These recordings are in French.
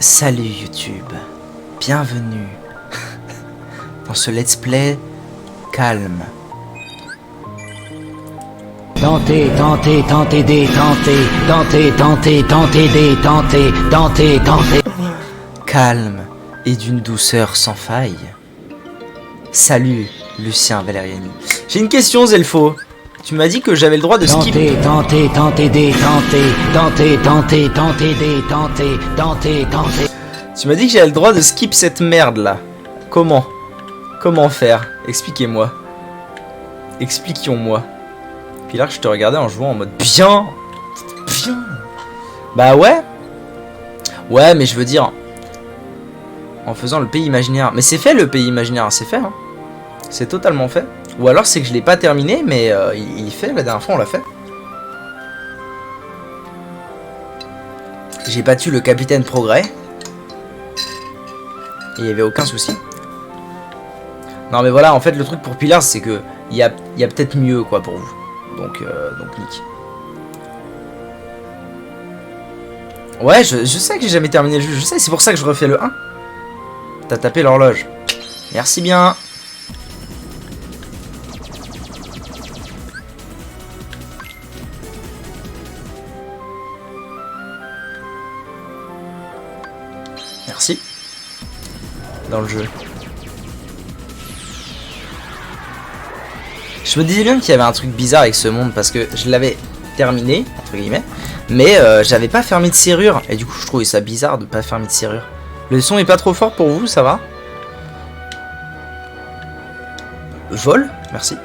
Salut YouTube, bienvenue dans ce let's play calme. Tentez, tentez, tentez, détentez, tentez, tentez, tentez, détentez, tentez, tentez. Calme et d'une douceur sans faille. Salut Lucien Valeriani. J'ai une question Zelfo. Tu m'as dit que j'avais le droit de skip. Tentez, tentez, tentez, détentez, tentez, tentez, tentez, détentez, tentez, tentez. Tu m'as dit que j'avais le droit de skip cette merde là. Comment faire? Expliquez-moi. Expliquions-moi. Puis là, je te regardais en jouant en mode bien. Bah ouais. Ouais, mais je veux dire, en faisant le pays imaginaire. Mais c'est fait le pays imaginaire, c'est fait. Hein. C'est totalement fait. Ou alors c'est que je l'ai pas terminé, mais il fait. La dernière fois, on l'a fait. J'ai battu le capitaine Progrès. Et il n'y avait aucun souci. Non mais voilà, en fait le truc pour Pilar c'est que il y a peut-être mieux quoi pour vous. Donc nick. Ouais, je sais que j'ai jamais terminé le jeu, je sais, c'est pour ça que je refais le 1. T'as tapé l'horloge. Merci bien. Merci. Dans le jeu. Je me disais bien qu'il y avait un truc bizarre avec ce monde parce que je l'avais terminé, entre guillemets, mais j'avais pas fermé de serrure et du coup je trouvais ça bizarre de pas fermer de serrure. Le son est pas trop fort pour vous, ça va? Vol, merci.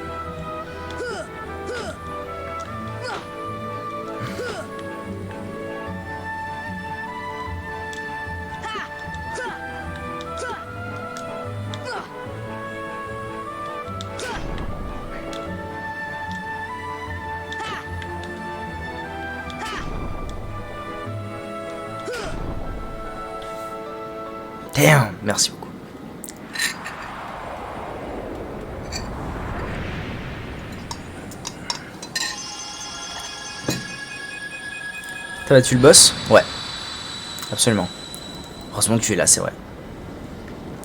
Damn, merci beaucoup. T'as battu le boss? Ouais. Absolument. Heureusement que tu es là, c'est vrai.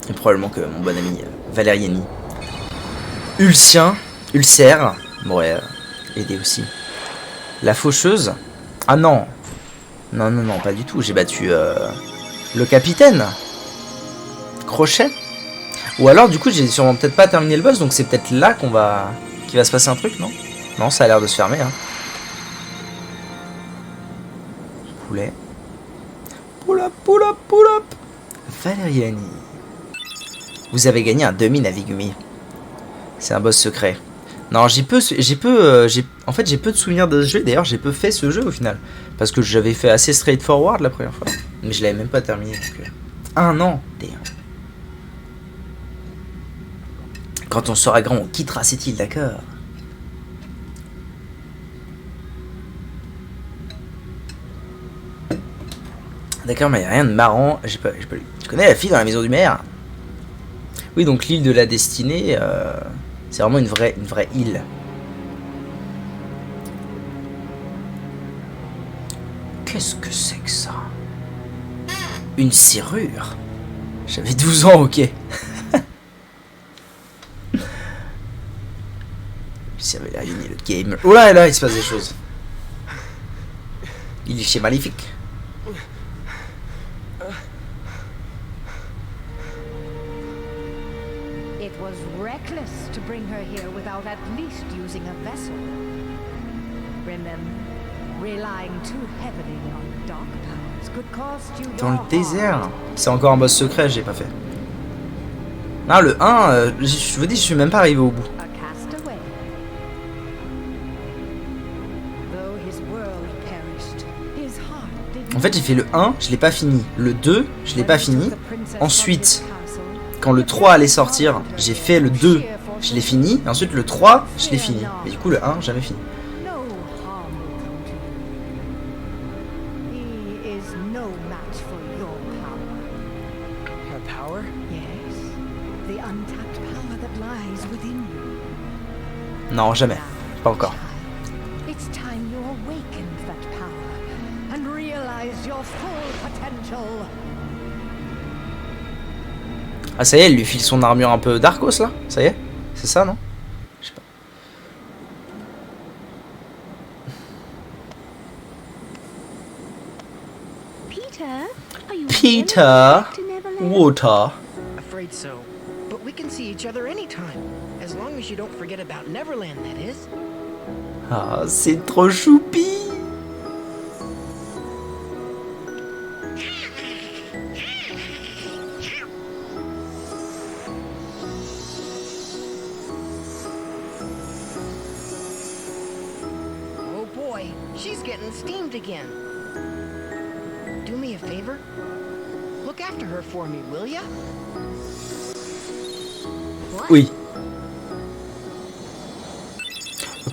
Et probablement que mon bon ami Valeriani. Ulcère. M'aurait aidé aussi. La faucheuse? Ah non. Non, pas du tout. J'ai battu le capitaine. Crochet. Ou alors du coup j'ai sûrement peut-être pas terminé le boss, donc c'est peut-être là qu'il va se passer un truc, non? Non, ça a l'air de se fermer hein. Poulet. Pull up. Valeriani. Vous avez gagné un demi-navigumi. C'est un boss secret. Non, en fait j'ai peu de souvenirs de ce jeu, d'ailleurs j'ai peu fait ce jeu au final. Parce que j'avais fait assez straightforward la première fois. Mais je l'avais même pas terminé donc... Un an, damn. Quand on sera grand, on quittera cette île, d'accord? D'accord, mais y a rien de marrant. J'ai pas lu. Tu connais la fille dans la maison du maire? Oui, donc l'île de la destinée, c'est vraiment une vraie île. Qu'est-ce que c'est que ça? Une serrure? J'avais 12 ans, ok. Ça avait l'air le gamer. Oh là, il se passe des choses. Il est chez Maléfique. It was reckless to bring her here without at least using a vessel. Remember, relying too heavily on dark powers could cost you Dans le your désert. heart. C'est encore un boss secret, j'ai pas fait. Non, le 1, je vous dis, je suis même pas arrivé au bout. A castaway. Though his world perished, his heart did En fait, j'ai fait le 1, je l'ai pas fini. Le 2, je l'ai pas fini. Ensuite, quand le 3 allait sortir, j'ai fait le 2, je l'ai fini. Et ensuite, le 3, je l'ai fini. Mais du coup, le 1, jamais fini. No harm will come to you. He is no match for your power. Her power? Yes, the untapped power that lies within you. Non, jamais. Pas encore. It's time you awakened that power and realized your full potential. Ah ça y est, elle lui file son armure un peu Darkos là. Ça y est. C'est ça non? Je sais pas. Peter, water. Afraid so. But we can see each other anytime. As long as you don't forget about Neverland, that is. Ah, c'est trop choupi. Oh boy, she's getting steamed again. Do me a favor. Look after her for me, will ya? Oui.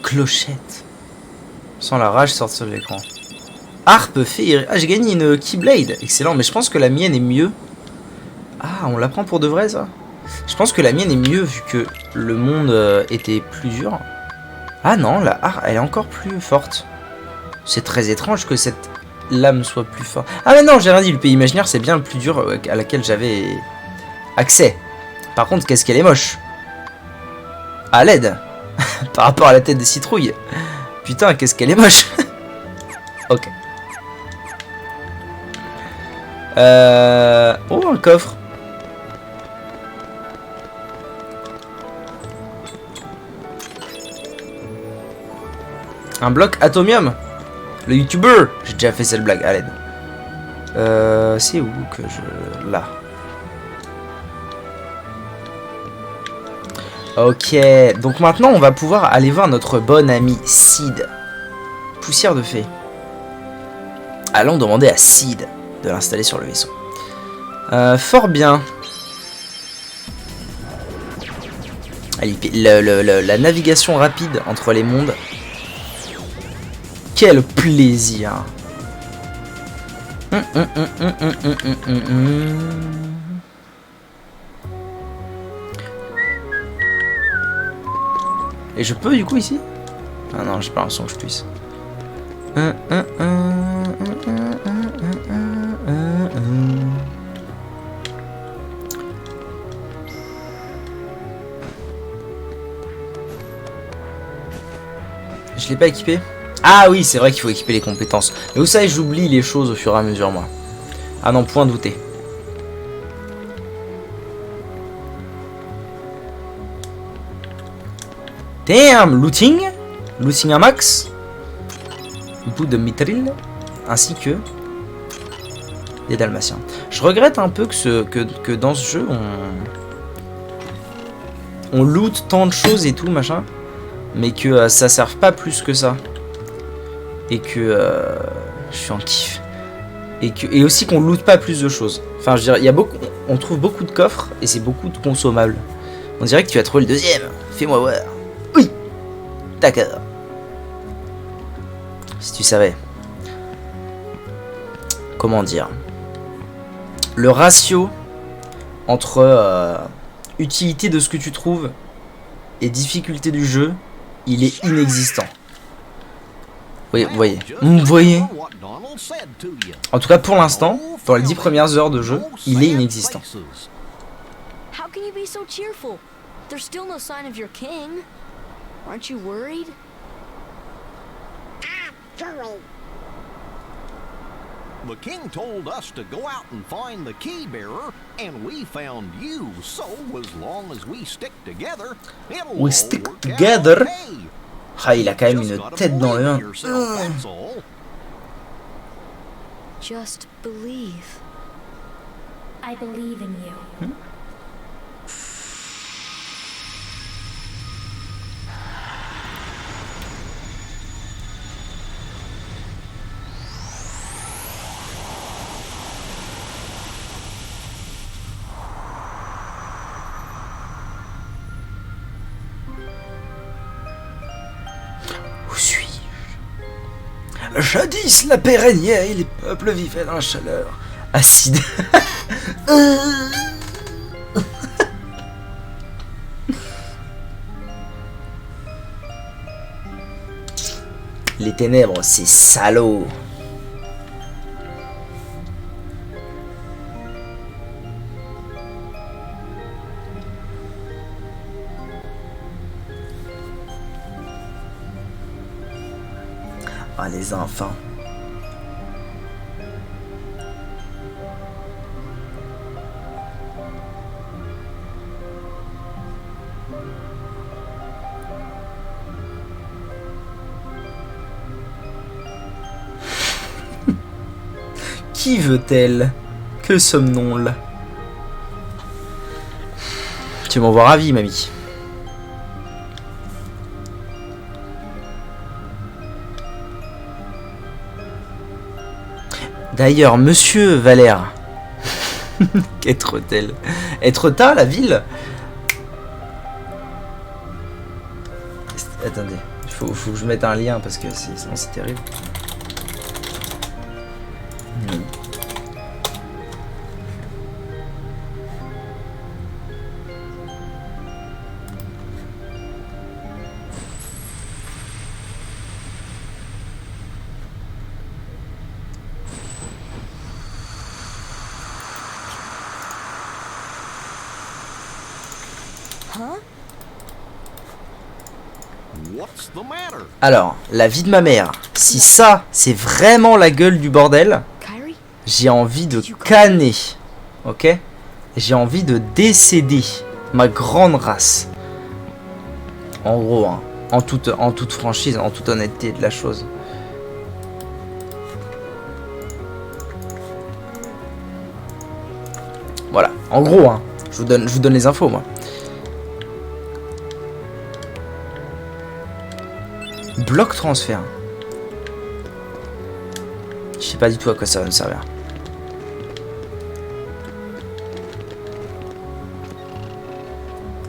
Clochette. Sans la rage sortir de l'écran. Harpe féerique. Ah, j'ai gagné une Keyblade. Excellent, mais je pense que la mienne est mieux. Ah, on la prend pour de vrai, ça? Je pense que la mienne est mieux, vu que le monde était plus dur. Ah non, la harpe, elle est encore plus forte. C'est très étrange que cette lame soit plus forte. Ah mais non, j'ai rien dit, le pays imaginaire, c'est bien le plus dur à laquelle j'avais accès. Par contre, qu'est-ce qu'elle est moche. À l'aide. Par rapport à la tête des citrouilles. Putain, qu'est-ce qu'elle est moche. Ok. Oh, un coffre. Un bloc atomium. Le youtubeur. J'ai déjà fait cette blague, à l'aide. C'est où que je... Là. Ok, donc maintenant on va pouvoir aller voir notre bon ami Sid. Poussière de fée. Allons demander à Sid de l'installer sur le vaisseau. Fort bien. Allez, la navigation rapide entre les mondes. Quel plaisir. Et je peux du coup ici? Ah non, j'ai pas l'impression que je puisse. Je l'ai pas équipé? Ah oui, c'est vrai qu'il faut équiper les compétences. Mais vous savez, j'oublie les choses au fur et à mesure, moi. Ah non, point douter. Damn, looting à max. Bout de mithril. Ainsi que des dalmatiens. Je regrette un peu que dans ce jeu on loot tant de choses et tout machin, mais que ça serve pas plus que ça. Et que je suis en kiff. Et aussi qu'on loot pas plus de choses. Enfin, je dirais, on trouve beaucoup de coffres et c'est beaucoup de consommables. On dirait que tu as trouvé le deuxième. Fais-moi voir. Oui. D'accord. Si tu savais. Comment dire. Le ratio entre utilité de ce que tu trouves et difficulté du jeu, il est inexistant. Oui, vous voyez. Vous voyez. En tout cas, pour l'instant, dans les 10 premières heures de jeu, il est inexistant. How can you be so cheerful? There's still no sign of your king. Aren't you worried? The king told us to go out and find the key bearer, and we found you. So as long as we stick together, it'll We stick together. Ah, il a quand même une tête dans le 1. Just believe. I believe in you. Où suis-je? Jadis, la paix régnait et les peuples vivaient dans la chaleur acide. Les ténèbres, c'est salaud. Ah, les enfants. Qui veut-elle? Que sommes-nous? Tu m'envoies ravi, mamie. D'ailleurs, monsieur Valère. Qu'être-t-elle? Être-ta, la ville? Attendez, faut que je mette un lien parce que sinon c'est terrible. What's the matter? Alors, la vie de ma mère. Si ça, c'est vraiment la gueule du bordel, Kyrie? j'ai envie de canner. Ok? J'ai envie de décéder. Ma grande race. En gros, hein, en toute franchise, en toute honnêteté de la chose. Voilà, en gros, hein, je vous donne les infos, moi. Bloc transfert. Je sais pas du tout à quoi ça va me servir.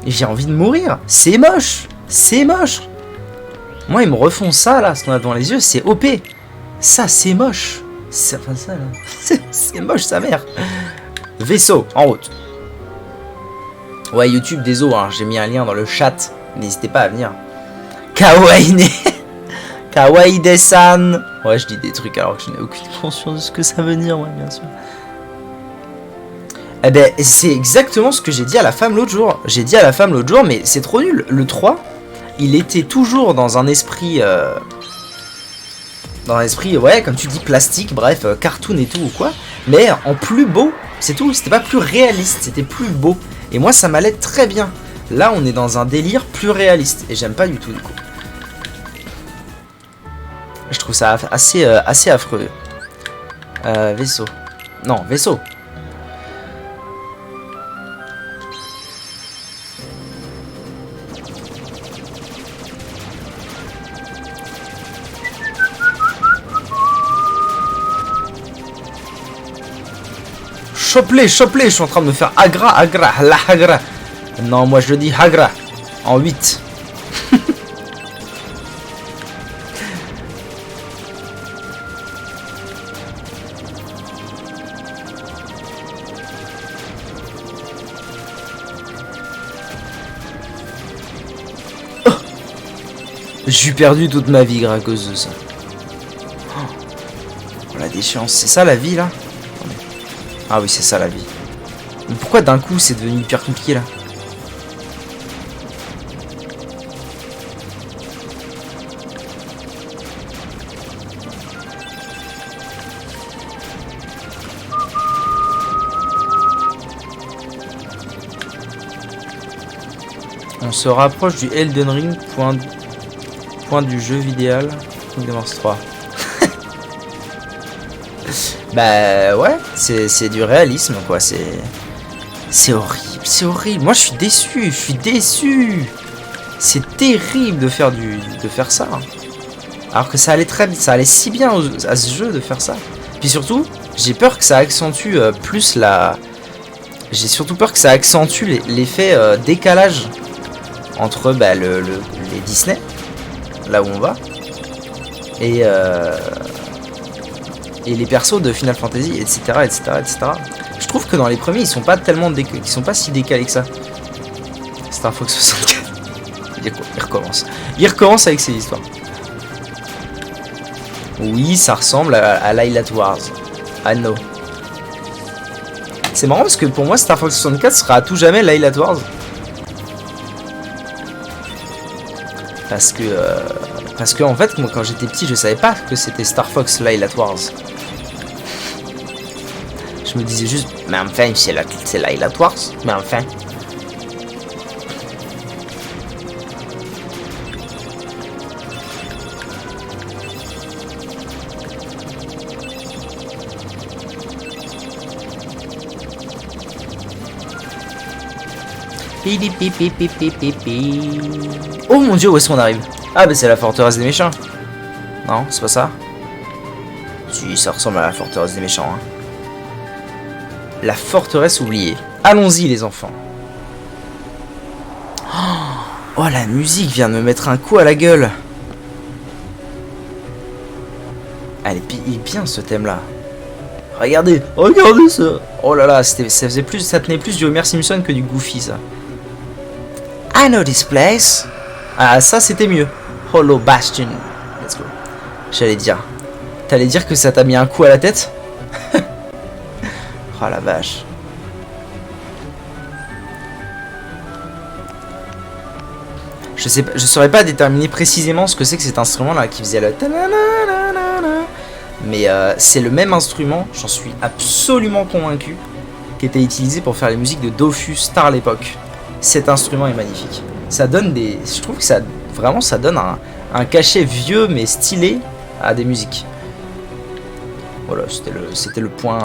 J'ai envie de mourir. C'est moche. C'est moche. Moi, ils me refont ça, là, ce qu'on a devant les yeux. C'est OP. Ça, c'est moche. Enfin, ça, là. C'est moche, sa mère. Vaisseau, en route. Ouais, YouTube, désolé, hein, j'ai mis un lien dans le chat. N'hésitez pas à venir. Kawaii ne... Kawaii-de-san. Ouais, je dis des trucs alors que je n'ai aucune conscience de ce que ça veut dire, ouais, bien sûr. Eh ben, c'est exactement ce que j'ai dit à la femme l'autre jour. J'ai dit à la femme l'autre jour, mais c'est trop nul. Le 3, il était toujours dans un esprit... Dans un esprit, ouais, comme tu dis, plastique, bref, cartoon et tout ou quoi. Mais en plus beau, c'est tout. C'était pas plus réaliste, c'était plus beau. Et moi, ça m'allait très bien. Là, on est dans un délire plus réaliste. Et j'aime pas du tout, du coup. Je trouve ça assez affreux. Vaisseau. Non, vaisseau. Chope-les, chope-les, je suis en train de me faire agra, la agra. Non, moi je dis agra. En 8. Oh, j'ai perdu toute ma vie à cause de ça. Oh, la déchéance, c'est ça la vie là? Ah oui, c'est ça la vie. Mais pourquoi d'un coup c'est devenu hyper compliqué là? On se rapproche du Elden Ring, point du jeu vidéo Kingdom Hearts 3. Bah ouais, c'est du réalisme quoi, c'est horrible, c'est horrible. Moi je suis déçu. C'est terrible de faire ça. Alors que ça allait très vite, ça allait si bien à ce jeu de faire ça. Puis surtout, j'ai peur que ça accentue plus la... J'ai surtout peur que ça accentue l'effet décalage entre bah, les Disney, là où on va, et les persos de Final Fantasy, etc. Je trouve que dans les premiers, ils sont pas tellement ils sont pas si décalés que ça. Star Fox 64. Il recommence avec ses histoires. Oui, ça ressemble à Lylat Wars. I know. C'est marrant parce que pour moi, Star Fox 64 sera à tout jamais Lylat Wars. Parce Parce que en fait, moi quand j'étais petit, je savais pas que c'était Star Fox Lylat Wars. Je me disais juste, mais enfin, c'est Lylat Wars, mais enfin. Oh mon dieu, où est-ce qu'on arrive? Ah bah c'est la forteresse des méchants. Non, c'est pas ça. Si, ça ressemble à la forteresse des méchants. Hein. La forteresse oubliée. Allons-y les enfants. Oh la musique vient de me mettre un coup à la gueule. Elle est bien ce thème là. Regardez, regardez ça. Oh là là, ça tenait plus du Homer Simpson que du Goofy ça. I know this place. Ah ça c'était mieux. Hollow Bastion. Let's go. J'allais dire. T'allais dire que ça t'a mis un coup à la tête? Oh la vache. Je saurais pas déterminer précisément ce que c'est que cet instrument là qui faisait le mais c'est le même instrument, j'en suis absolument convaincu, qui était utilisé pour faire les musiques de Dofus Star à l'époque. Cet instrument est magnifique. Ça donne des... Je trouve que ça donne un cachet vieux mais stylé à des musiques. Voilà, c'était le point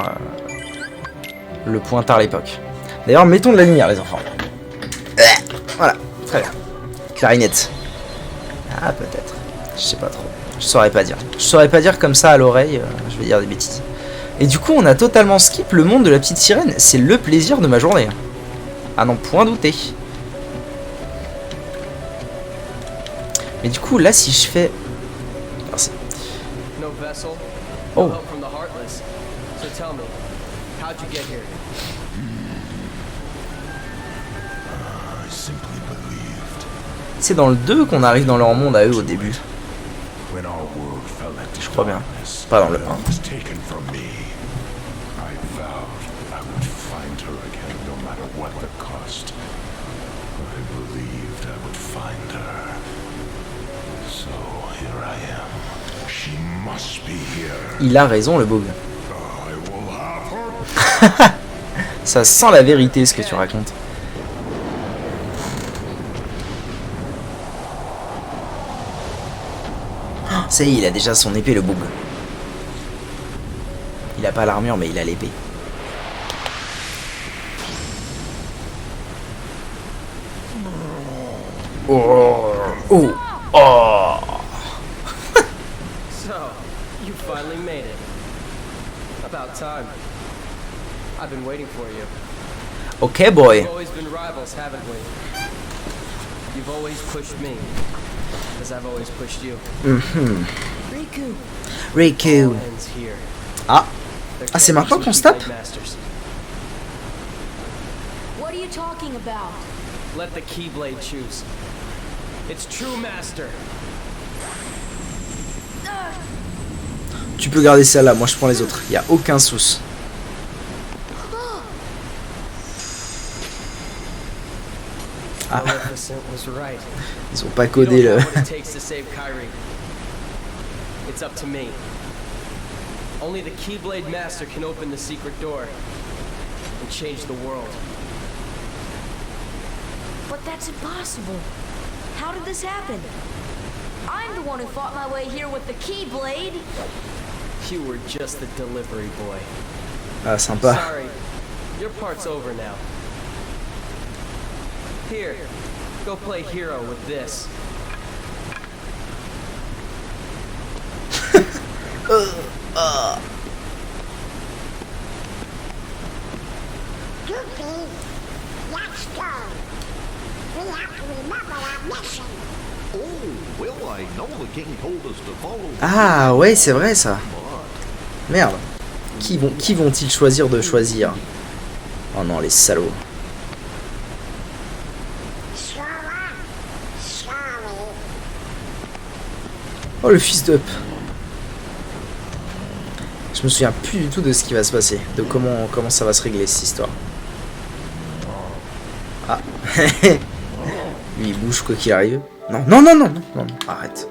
tard à l'époque. D'ailleurs, mettons de la lumière les enfants. Voilà, très bien. Clarinette. Ah peut-être. Je sais pas trop. Je saurais pas dire. Je saurais pas dire comme ça à l'oreille, je vais dire des bêtises. Et du coup, on a totalement skip le monde de la petite sirène. C'est le plaisir de ma journée. À n'en point douter. Mais du coup, là, si je fais... Merci. Oh. C'est dans le 2 qu'on arrive dans leur monde à eux au début. Je crois bien. Pas dans le 1. Il a raison le bug. Ça sent la vérité ce que tu racontes. Ça y est, il a déjà son épée le bug. Il a pas l'armure mais il a l'épée. Oh. Oh. Oh. So, you finally made it. About time. I've been waiting for you. Okay, boy. We've always been rivals, haven't we? You've always pushed me, as I've always pushed you. Riku. Riku. All ends here. Ah. Ah, c'est maintenant qu'on se tape? What are you talking about? Let the Keyblade choose. Its true master. Tu peux garder celle-là, moi je prends les autres. Y a aucun souci. Ah. Ils ont pas codé le... It's up to me. Only the Keyblade Master can open the secret door and change the world. But that's impossible. How did this happen? I'm the one who fought my way here with the Keyblade. You were just the delivery boy. Ah, sympa. Sorry, your part's over now. Here, go play hero with this. Let's go. We have to remember our mission. Oh, well, I know the king told us to follow. Ah ouais, c'est vrai ça. Merde. Qui vont-ils choisir de choisir? Oh non, les salauds. Oh le fils d'up. Je me souviens plus du tout de ce qui va se passer, de comment ça va se régler cette histoire. Ah. Lui il bouge quoi qu'il arrive. Non, non, non, non, non, non, arrête.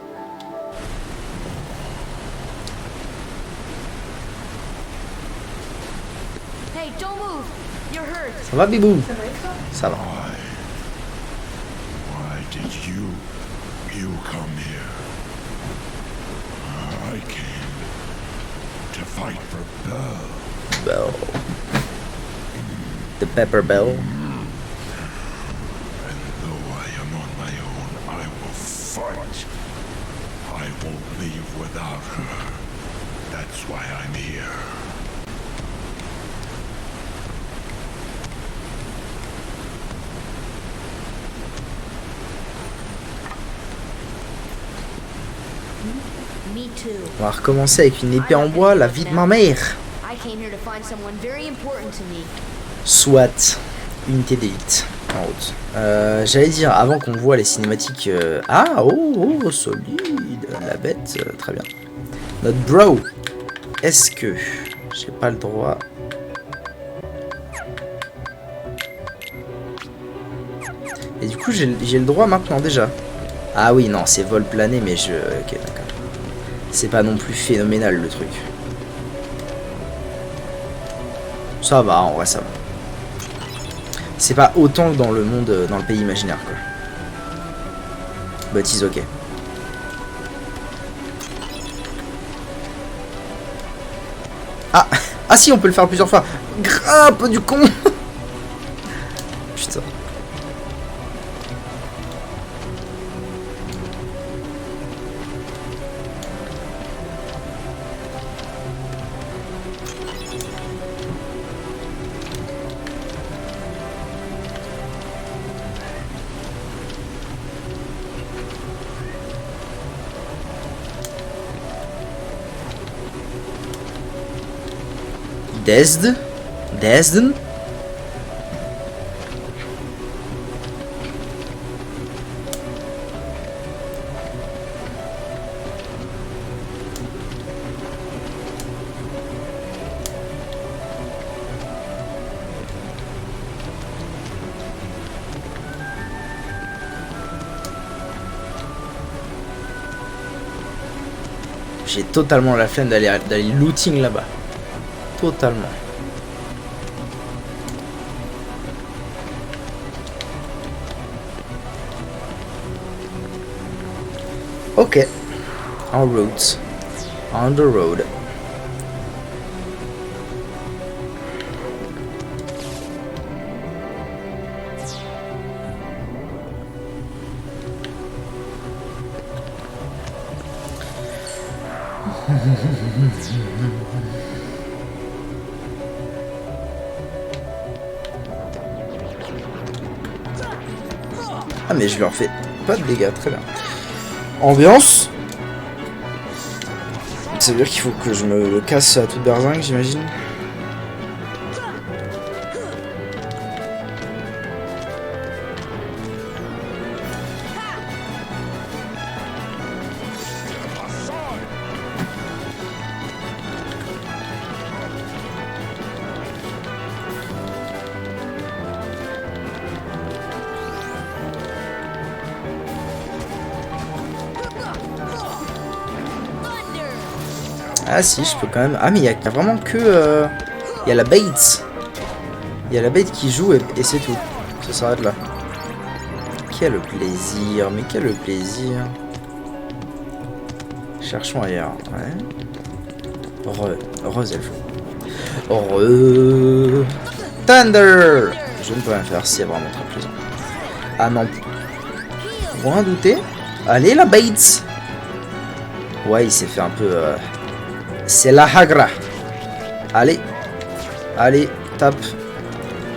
Hey, don't move. You're hurt. Ça va, Bibou? Ça va. Why did you come here? I came to fight for Belle. Bell. The Pepper Bell. And though I am on my own, I will fight. I won't leave without her. That's why I'm here. Me too. On va recommencer avec une épée en bois, la vie de ma mère. I came here to find someone very important to me. Soit. Unité d'élite. En route. J'allais dire, avant qu'on voit les cinématiques... Ah, oh, solide. La bête, très bien. Notre bro. Est-ce que... J'ai pas le droit... Et du coup, j'ai le droit maintenant déjà. Ah oui, non, c'est vol plané, mais je... Ok, d'accord. C'est pas non plus phénoménal, le truc. Ça va, en vrai, ça va. C'est pas autant que dans le monde, dans le pays imaginaire, quoi. But it's ok. Ah, ah si, on peut le faire plusieurs fois. Grappe du con. Putain. Desden. J'ai totalement la flemme d'aller looting là-bas. Totalement. Ok. En route. On the road. Ah mais je leur fais pas de dégâts, très bien. Ambiance. Ça veut dire qu'il faut que je me le casse à toute berzingue, j'imagine. Ah si, je peux quand même... Ah mais il y a vraiment que... Il y a la bait. Il y a la bait qui joue et c'est tout. Ça s'arrête là. Quel plaisir, mais quel plaisir. Cherchons ailleurs. Ouais. Elfo. Thunder. Je ne peux rien faire, c'est vraiment très plaisant. Ah non. Pour en douter. Allez la bait. Ouais, il s'est fait un peu... C'est la hagra. Allez. Allez, tape.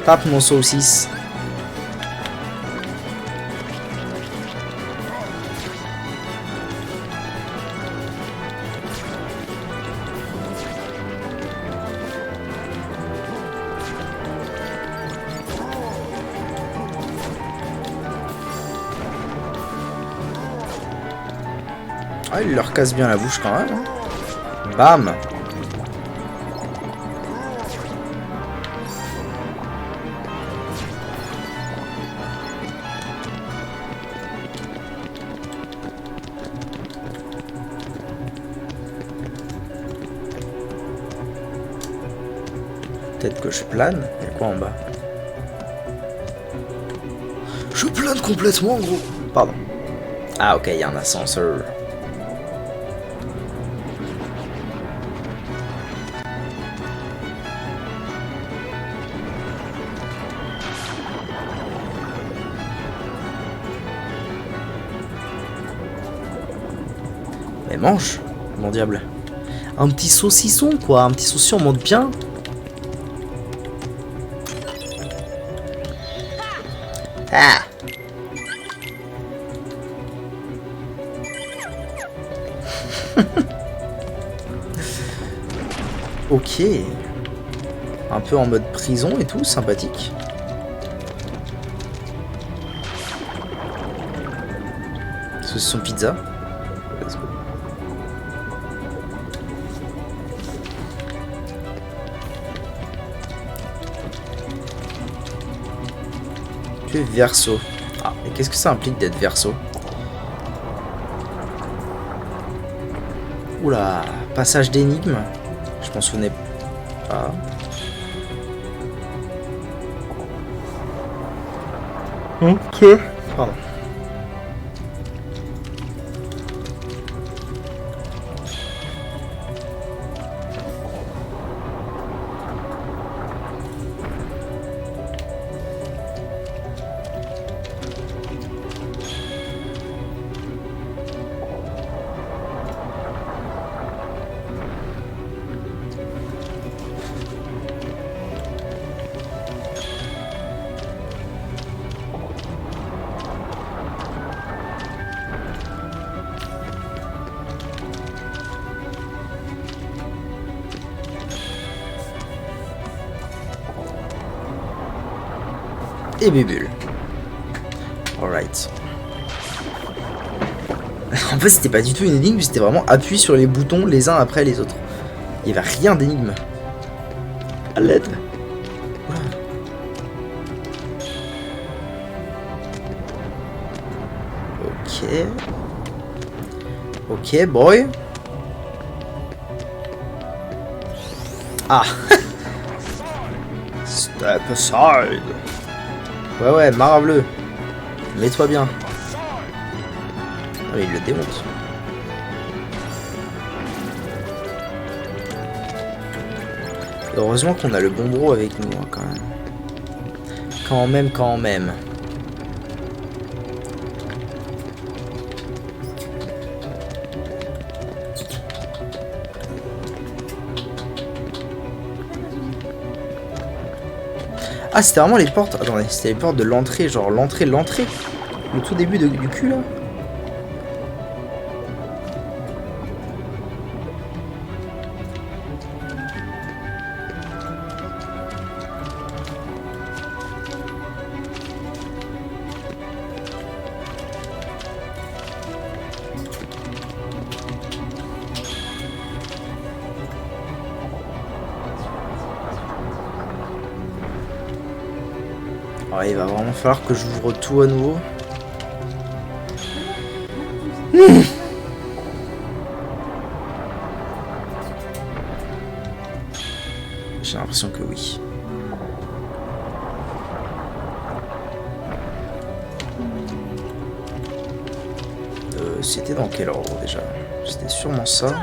Tape mon saucisse. Ah, il leur casse bien la bouche quand même. Bam. Peut-être que je plane. Il y a quoi en bas? Je plane complètement, gros. Pardon. Ah, ok, il y a un ascenseur. Mais mange, mon diable. Un petit saucisson, quoi. Un petit saucisson, on monte bien. Ah. Ok. Un peu en mode prison et tout, sympathique. Saucisson pizza. Let's go. Tu es verso. Ah, et qu'est-ce que ça implique d'être verso? Oula, passage d'énigme. Je m'en souvenais pas. Ok. Pardon. Et bébule. Alright. En fait, c'était pas du tout une énigme, c'était vraiment appuyer sur les boutons les uns après les autres. Il y avait rien d'énigme. À l'aide. Ok. Ok, boy. Ah. Step aside. Ouais, ouais, Mara Bleu. Mets-toi bien. Ah, il le démonte. Heureusement qu'on a le bon bro avec nous, hein, quand même. Quand même. Ah, c'était vraiment les portes. Attendez, c'était les portes de l'entrée, genre l'entrée. Le tout début du cul, là. Ouais, il va vraiment falloir que j'ouvre tout à nouveau. J'ai l'impression que oui. C'était dans quel ordre déjà? C'était sûrement ça.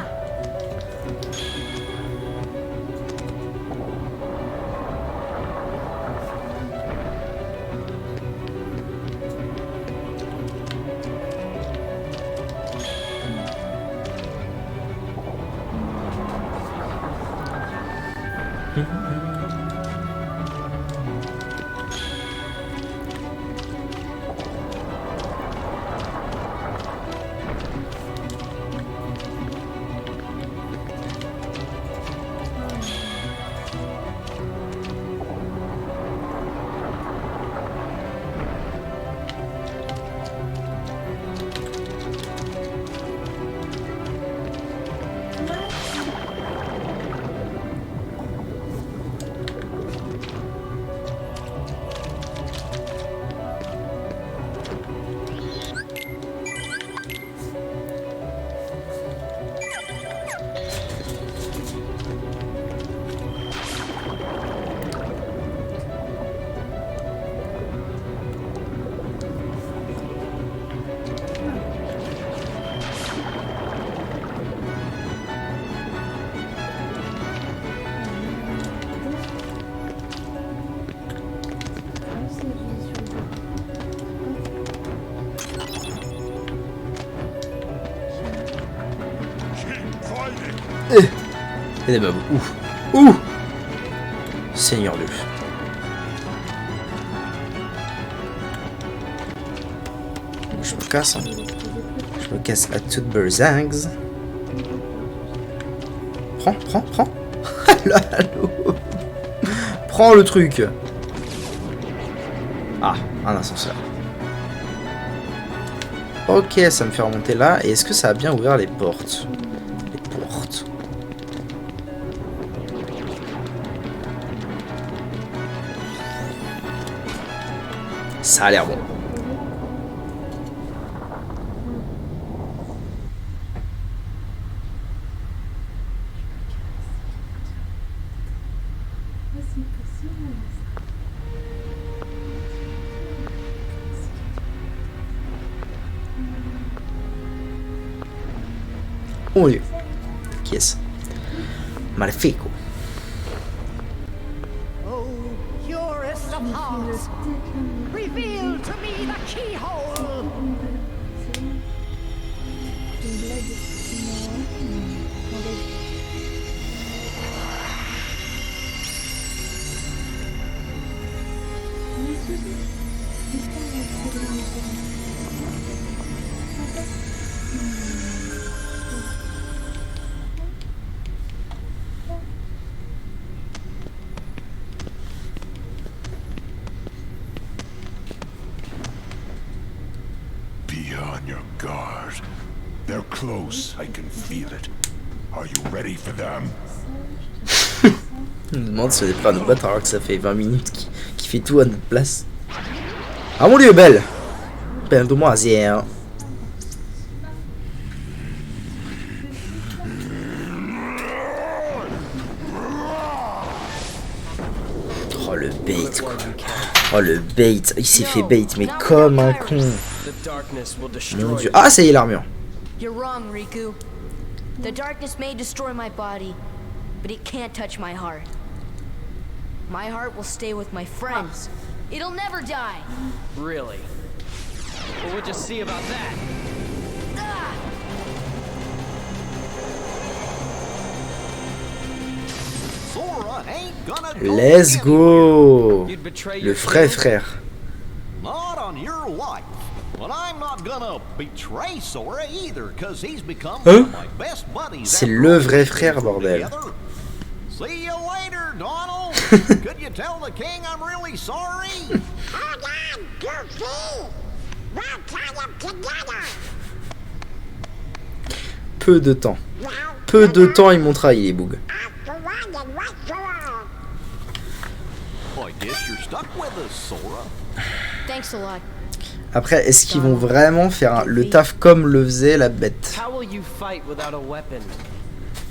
Et des meubles. Ouh. Seigneur Dieu. Je me casse. Hein. Je me casse à toute beurzingue. Prends. Allô. Prends le truc. Ah, un ascenseur. Ok, ça me fait remonter là. Et est-ce que ça a bien ouvert les portes? Les portes. Ça a l'air bon. Oh Dieu. Qui est-ce? Malefico. Oh, purest of hearts, reveal to me the keyhole. Be on your guard. They're close, I can feel it. Are you ready for them? Je me demande si on est prêt à nous battre alors que ça fait 20 minutes qu'il fait tout à notre place. Ah mon dieu, belle! Belle demoiselle. Oh le bait quoi. Oh le bait. Il s'est fait bait mais comme un con. Mon dieu. Ah ça y est l'armure. You're wrong, Riku. The darkness may destroy my body, but it can't touch my heart. My heart will stay with my friends. It'll never die. Really? Well, we'll just see about that. Sora ain't gonna go Let's go. You'd betray Le your vrai king? frère. Not on your life. But I'm not gonna betray Sora either, cause he's become one of my best buddies. C'est le vrai frère, bordel. See you later, Donald. Could you tell the king I'm really sorry? Hold on, Goofy! We'll tie them together! Peu de temps. Now, Peu de temps ils m'ont trahi les bougs. after one and wait for all. I guess you're stuck with us, Sora. Thanks a lot. Après, est-ce qu'ils vont vraiment faire le taf comme le faisait la bête? How will you fight without a weapon?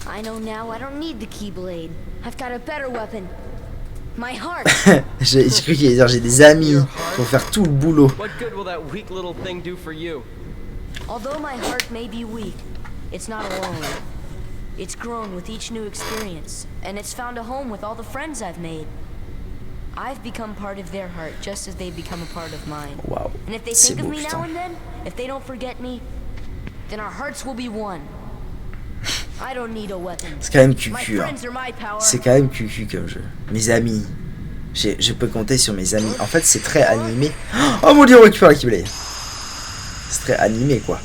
I know now I don't need the Keyblade. I've got a better weapon. My heart. J'ai cru qu'il allait dire j'ai des amis pour faire tout le boulot. What good will that weak little thing do for you? Although my heart may be weak, it's not alone. It's grown with each new experience, and it's found a home with all the friends I've made. I've become part of their heart just as they've become a part of mine. Waouh, And if they c'est think of beau me now putain. and then, if they don't forget me, then our hearts will be one. I don't need a weapon. C'est quand même My cucu, hein. friends are my power. C'est quand même cucu comme jeu. Mes amis. Je peux compter sur mes amis. En fait, c'est très animé. Oh mon dieu, on récupère la Keyblade. C'est très animé, quoi.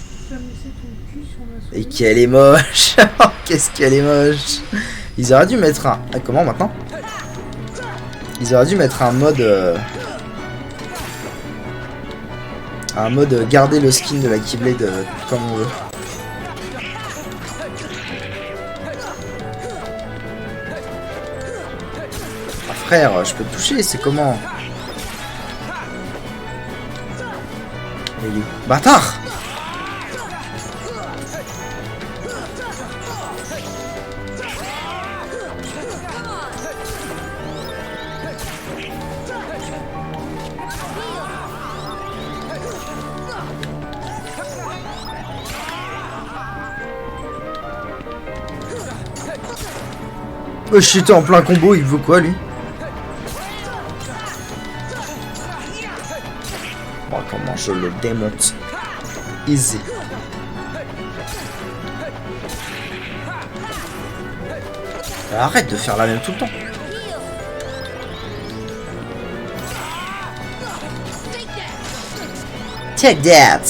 Et qu'elle est moche. Qu'est-ce qu'elle est moche. Ils auraient dû mettre un... Ah, comment maintenant? Ils auraient dû mettre un mode... Un mode garder le skin de la Keyblade comme on veut. Ah, frère, je peux te toucher, c'est comment? Il est où? Bâtard! J'étais en plein combo, il veut quoi lui? Oh, comment je le démonte. Easy. Arrête de faire la même tout le temps. Take that.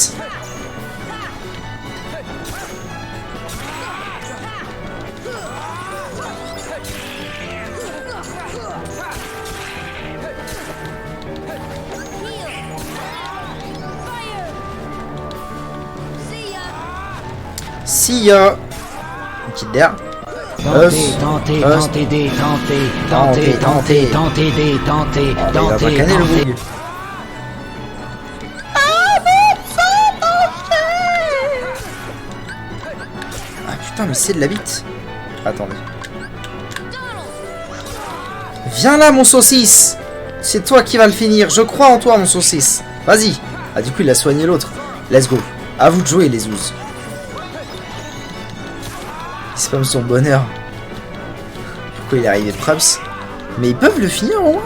See ya. Une petite d'air. Tentez, tentez, tentez, tentez, tentez, tentez, tentez, tentez, tentez, tentez. Ah putain, mais c'est de la bite. Attendez. Viens là, mon saucisse. C'est toi qui vas le finir. Je crois en toi, mon saucisse. Vas-y. Ah, du coup, il a soigné l'autre. Let's go. À vous de jouer, les ouzes. C'est comme son bonheur. Pourquoi il est arrivé Preps? Mais ils peuvent le finir au moins.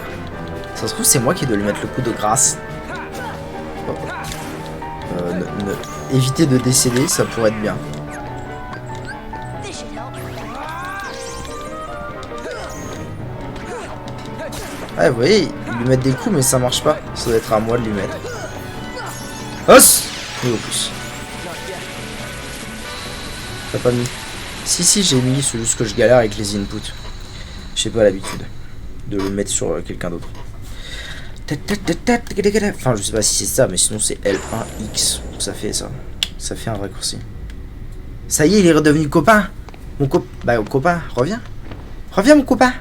Ça se trouve c'est moi qui dois lui mettre le coup de grâce. Oh. Éviter de décéder, ça pourrait être bien. Ouais, vous voyez, ils lui mettent des coups mais ça marche pas. Ça doit être à moi de lui mettre. Os. Et au plus. T'as pas mis? Si, j'ai mis, c'est juste que je galère avec les inputs. J'ai pas l'habitude de le mettre sur quelqu'un d'autre. Enfin, je sais pas si c'est ça, mais sinon c'est L1X. Ça fait ça. Ça fait un raccourci. Ça y est, il est redevenu copain. Mon copain, reviens. Reviens, mon copain.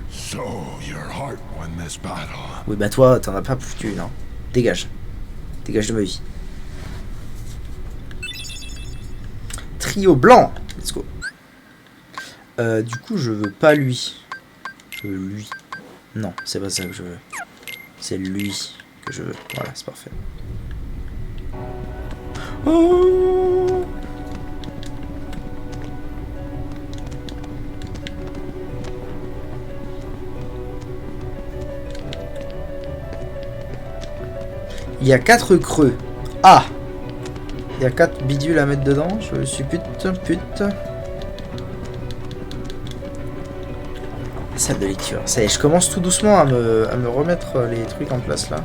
Oui, bah toi, t'en as pas foutu, non. Dégage. Dégage de ma vie. Trio blanc. Let's go. Du coup, je veux pas lui. Je veux lui. Non, c'est pas ça que je veux. C'est lui que je veux. Voilà, c'est parfait. Oh, il y a 4 creux. Ah, il y a 4 bidules à mettre dedans. Je suis pute. Salle de lecture. Ça y est, je commence tout doucement à me remettre les trucs en place là.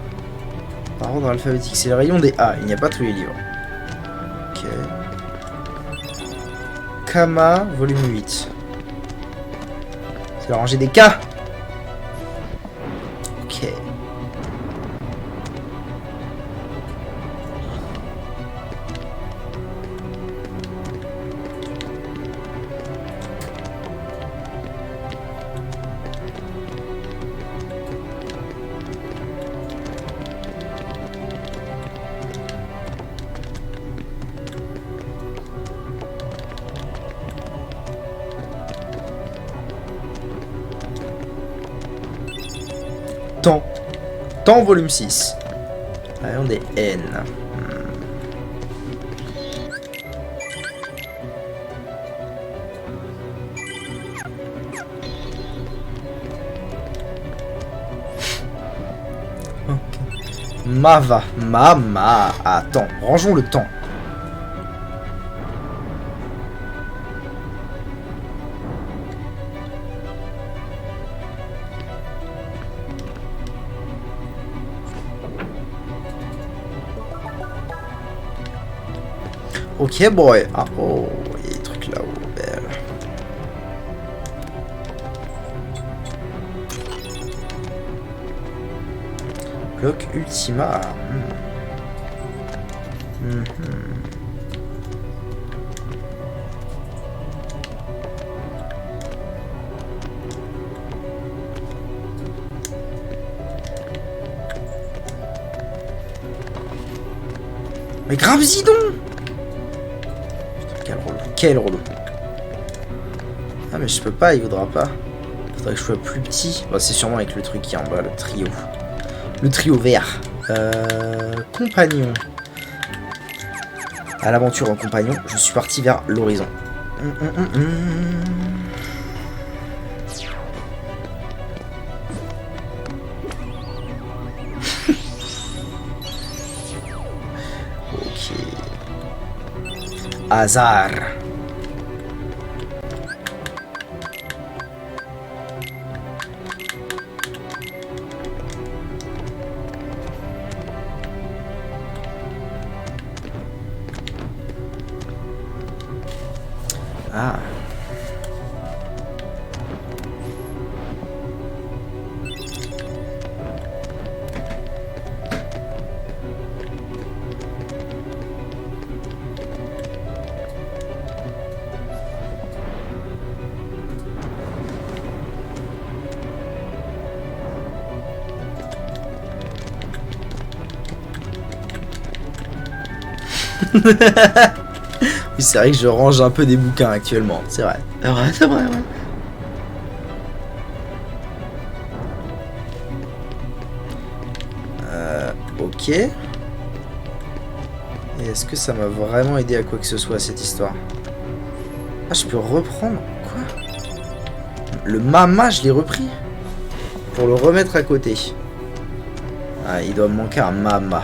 Par ordre alphabétique, c'est le rayon des A. Il n'y a pas tous les livres. Ok. Kama, volume 8. C'est la rangée des K. Ok. Temps volume 6. Rayon des N. Okay. Mava. Mama. Attends, rangeons le temps. Ok, boy. Ah, oh, il y a des trucs là-haut, belle. Bloc Ultima. Mais grave-y donc. Quel relou. Ah mais je peux pas, il voudra pas. Faudrait que je sois plus petit. Bon, c'est sûrement avec le truc qui est en bas, le trio. Le trio vert. Compagnon. À l'aventure en compagnon, je suis parti vers l'horizon. Ok. Hasard. Ah. Oui, c'est vrai que je range un peu des bouquins actuellement, c'est vrai. C'est vrai, c'est vrai, ouais. Ok. Et est-ce que ça m'a vraiment aidé à quoi que ce soit cette histoire? Ah, je peux reprendre? Quoi? Le mama, je l'ai repris? Pour le remettre à côté. Ah, il doit me manquer un mama.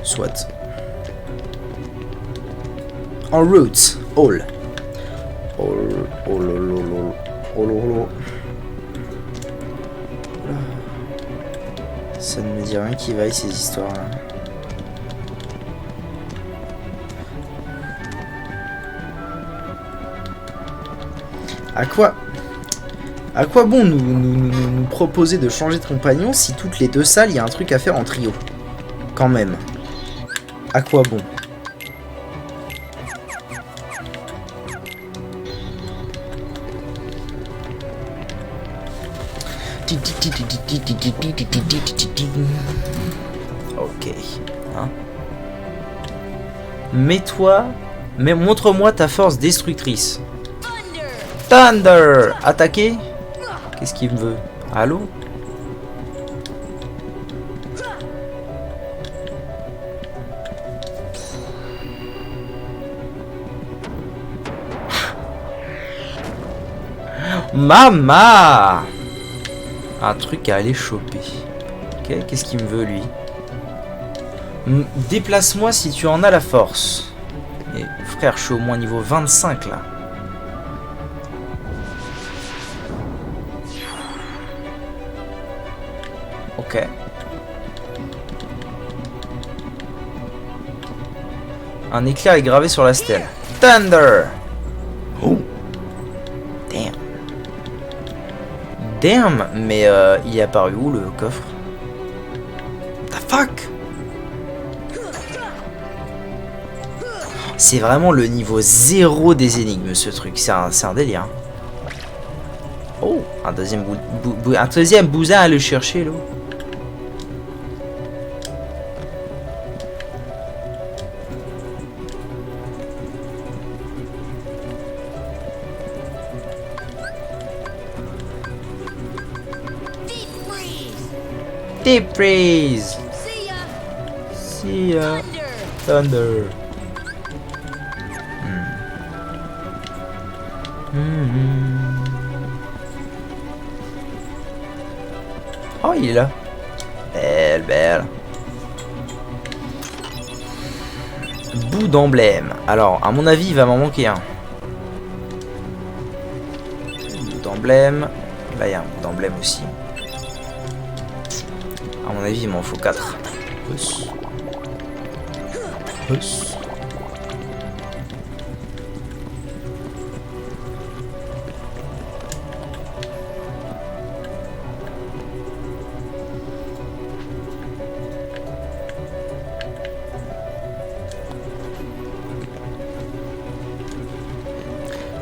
Soit. En route. All. Ça ne me dit rien qui vaille ces histoires-là. À quoi bon nous proposer de changer de compagnon si toutes les 2 salles, il y a un truc à faire en trio? Quand même. À quoi bon? Ok. Hein? Montre-moi ta force destructrice. Thunder! Attaquer? Qu'est-ce qu'il me veut? Allô? Mama! Un truc à aller choper. Ok, qu'est-ce qu'il me veut lui? Déplace-moi si tu en as la force. Et frère, je suis au moins niveau 25 là. Ok. Un éclair est gravé sur la stèle. Thunder! Oh! Damn. Damn! Mais il est apparu où le coffre? The fuck? C'est vraiment le niveau 0 des énigmes ce truc. C'est un délire. Oh! Un deuxième bousin à le chercher là. Deep freeze. See ya. Thunder. Oh, il est là. Belle. Bout d'emblème. Alors, à mon avis, il va m'en manquer un. Bout d'emblème. Là, il y a un bout d'emblème aussi. À mon avis, il m'en faut 4. Huss.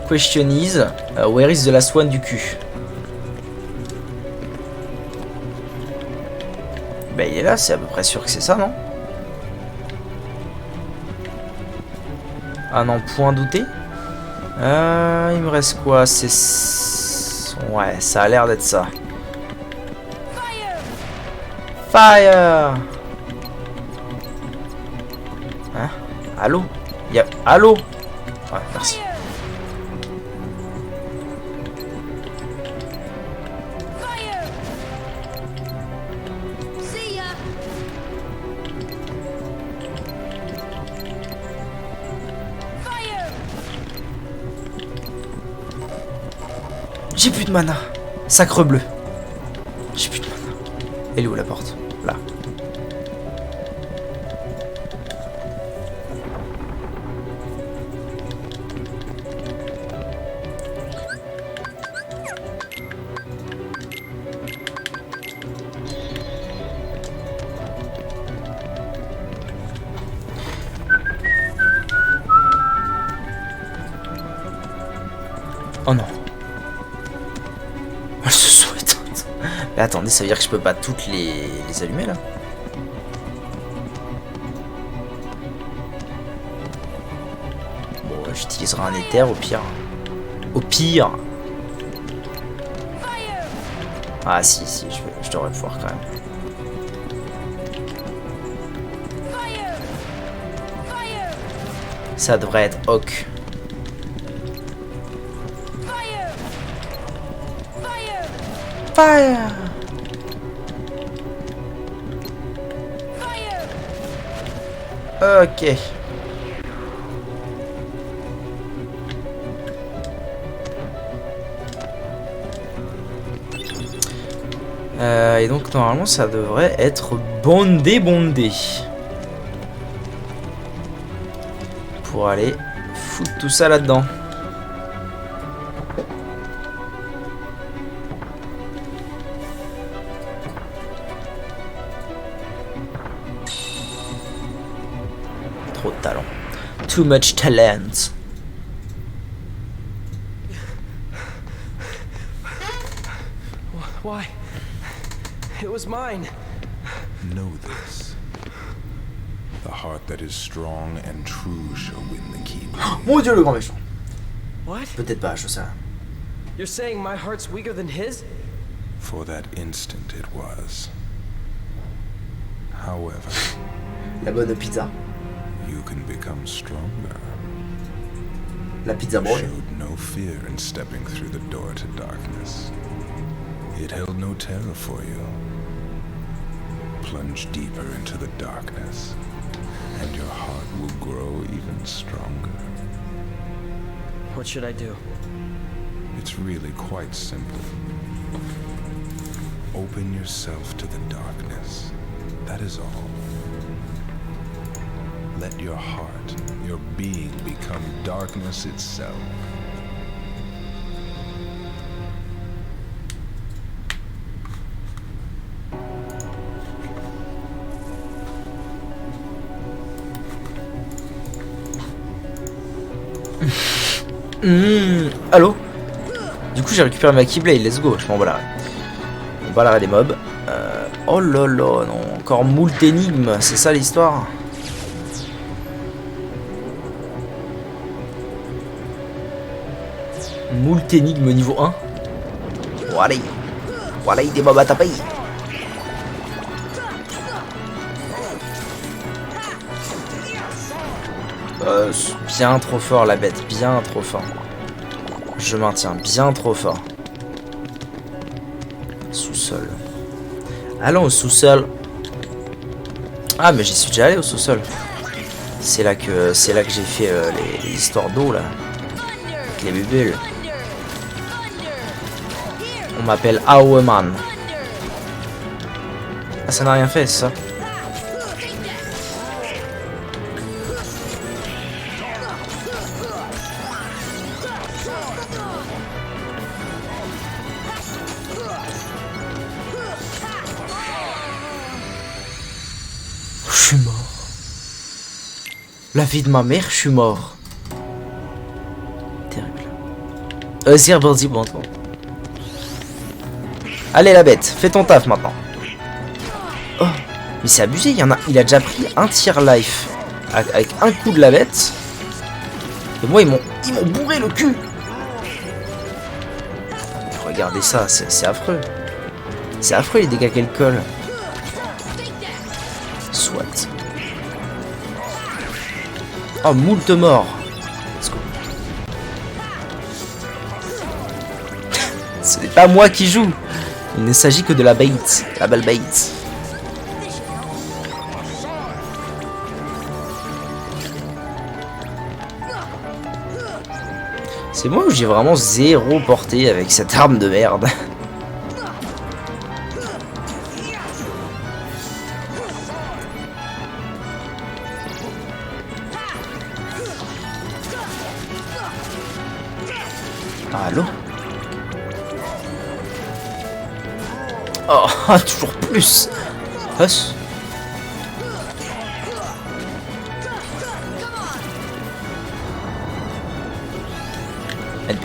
Question is, where is the last one du cul? Bah il est là, c'est à peu près sûr que c'est ça, non? Ah non, point douté. Il me reste quoi? C'est... Ouais, ça a l'air d'être ça. Fire! Hein? Allô? Allô? Ouais, merci. J'ai plus de mana. Sacre bleu. J'ai plus de mana. Elle est où la porte? Là. Oh non. Elle se sont éteintes. Mais attendez, ça veut dire que je peux pas toutes les allumer là? Bon, j'utiliserai un éther au pire. Au pire. Ah si, si, je devrais pouvoir quand même. Ça devrait être ok. Fire! Ok. Et donc normalement ça devrait être bondé. Pour aller foutre tout ça là-dedans. Trop de talent. Too much talent. Why? It was mine. Know this. The heart that is strong and true shall win the Keyblade. Mon dieu, le grand méchant. What? Peut-être pas, je sais. You're saying my heart's weaker than his? For that instant it was. However, La bonne pizza. you can become stronger. La pizza boy. Showed no fear in stepping through the door to darkness. It held no terror for you. Plunge deeper into the darkness, and your heart will grow even stronger. What should I do? It's really quite simple. Open yourself to the darkness. That is all. Let your heart, your being, become darkness itself. Allô? Du coup j'ai récupéré ma Keyblade, let's go, je m'en bats l'arrêt. On bat l'arrêt des mobs. Oh là là, non, encore moult énigmes, c'est ça l'histoire? Moult énigmes niveau 1. Voilà. Voilà, des mobs à taper. Bien trop fort la bête, bien trop fort. Je maintiens, bien trop fort. Sous-sol. Allons au sous-sol. Ah mais j'y suis déjà allé au sous-sol. C'est là que j'ai fait les histoires d'eau là. Avec les bulles. On m'appelle Aoeman. Ah ça n'a rien fait c'est ça. Je suis mort. La vie de ma mère, je suis mort. Terrible. C'est reparti pour toi. Allez la bête, fais ton taf maintenant. Oh, mais c'est abusé, il a déjà pris un tiers life avec un coup de la bête. Et moi ils m'ont bourré le cul. Regardez ça, c'est affreux. C'est affreux les dégâts qu'elle colle. Soit. Oh, moult mort. Let's go. Ce n'est pas moi qui joue. Il ne s'agit que de la bait. La balle bait. C'est moi où j'ai vraiment zéro portée avec cette arme de merde. Allô? Oh, toujours plus. Huss. LB.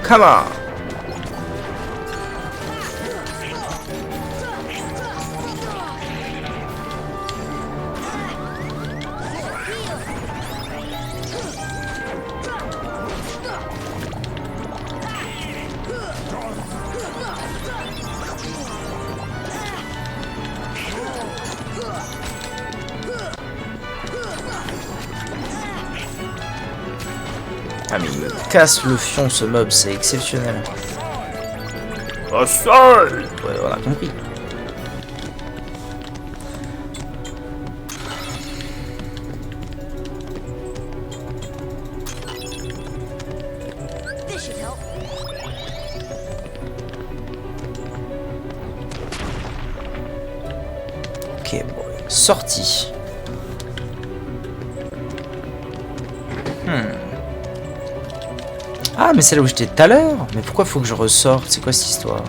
Come on. Ah mais il me casse le fion ce mob, c'est exceptionnel. Oh seul. Ouais, on a compris. Ok, bon, sortie. Ah, mais c'est là où j'étais tout à l'heure. Mais pourquoi faut que je ressorte? C'est quoi cette histoire?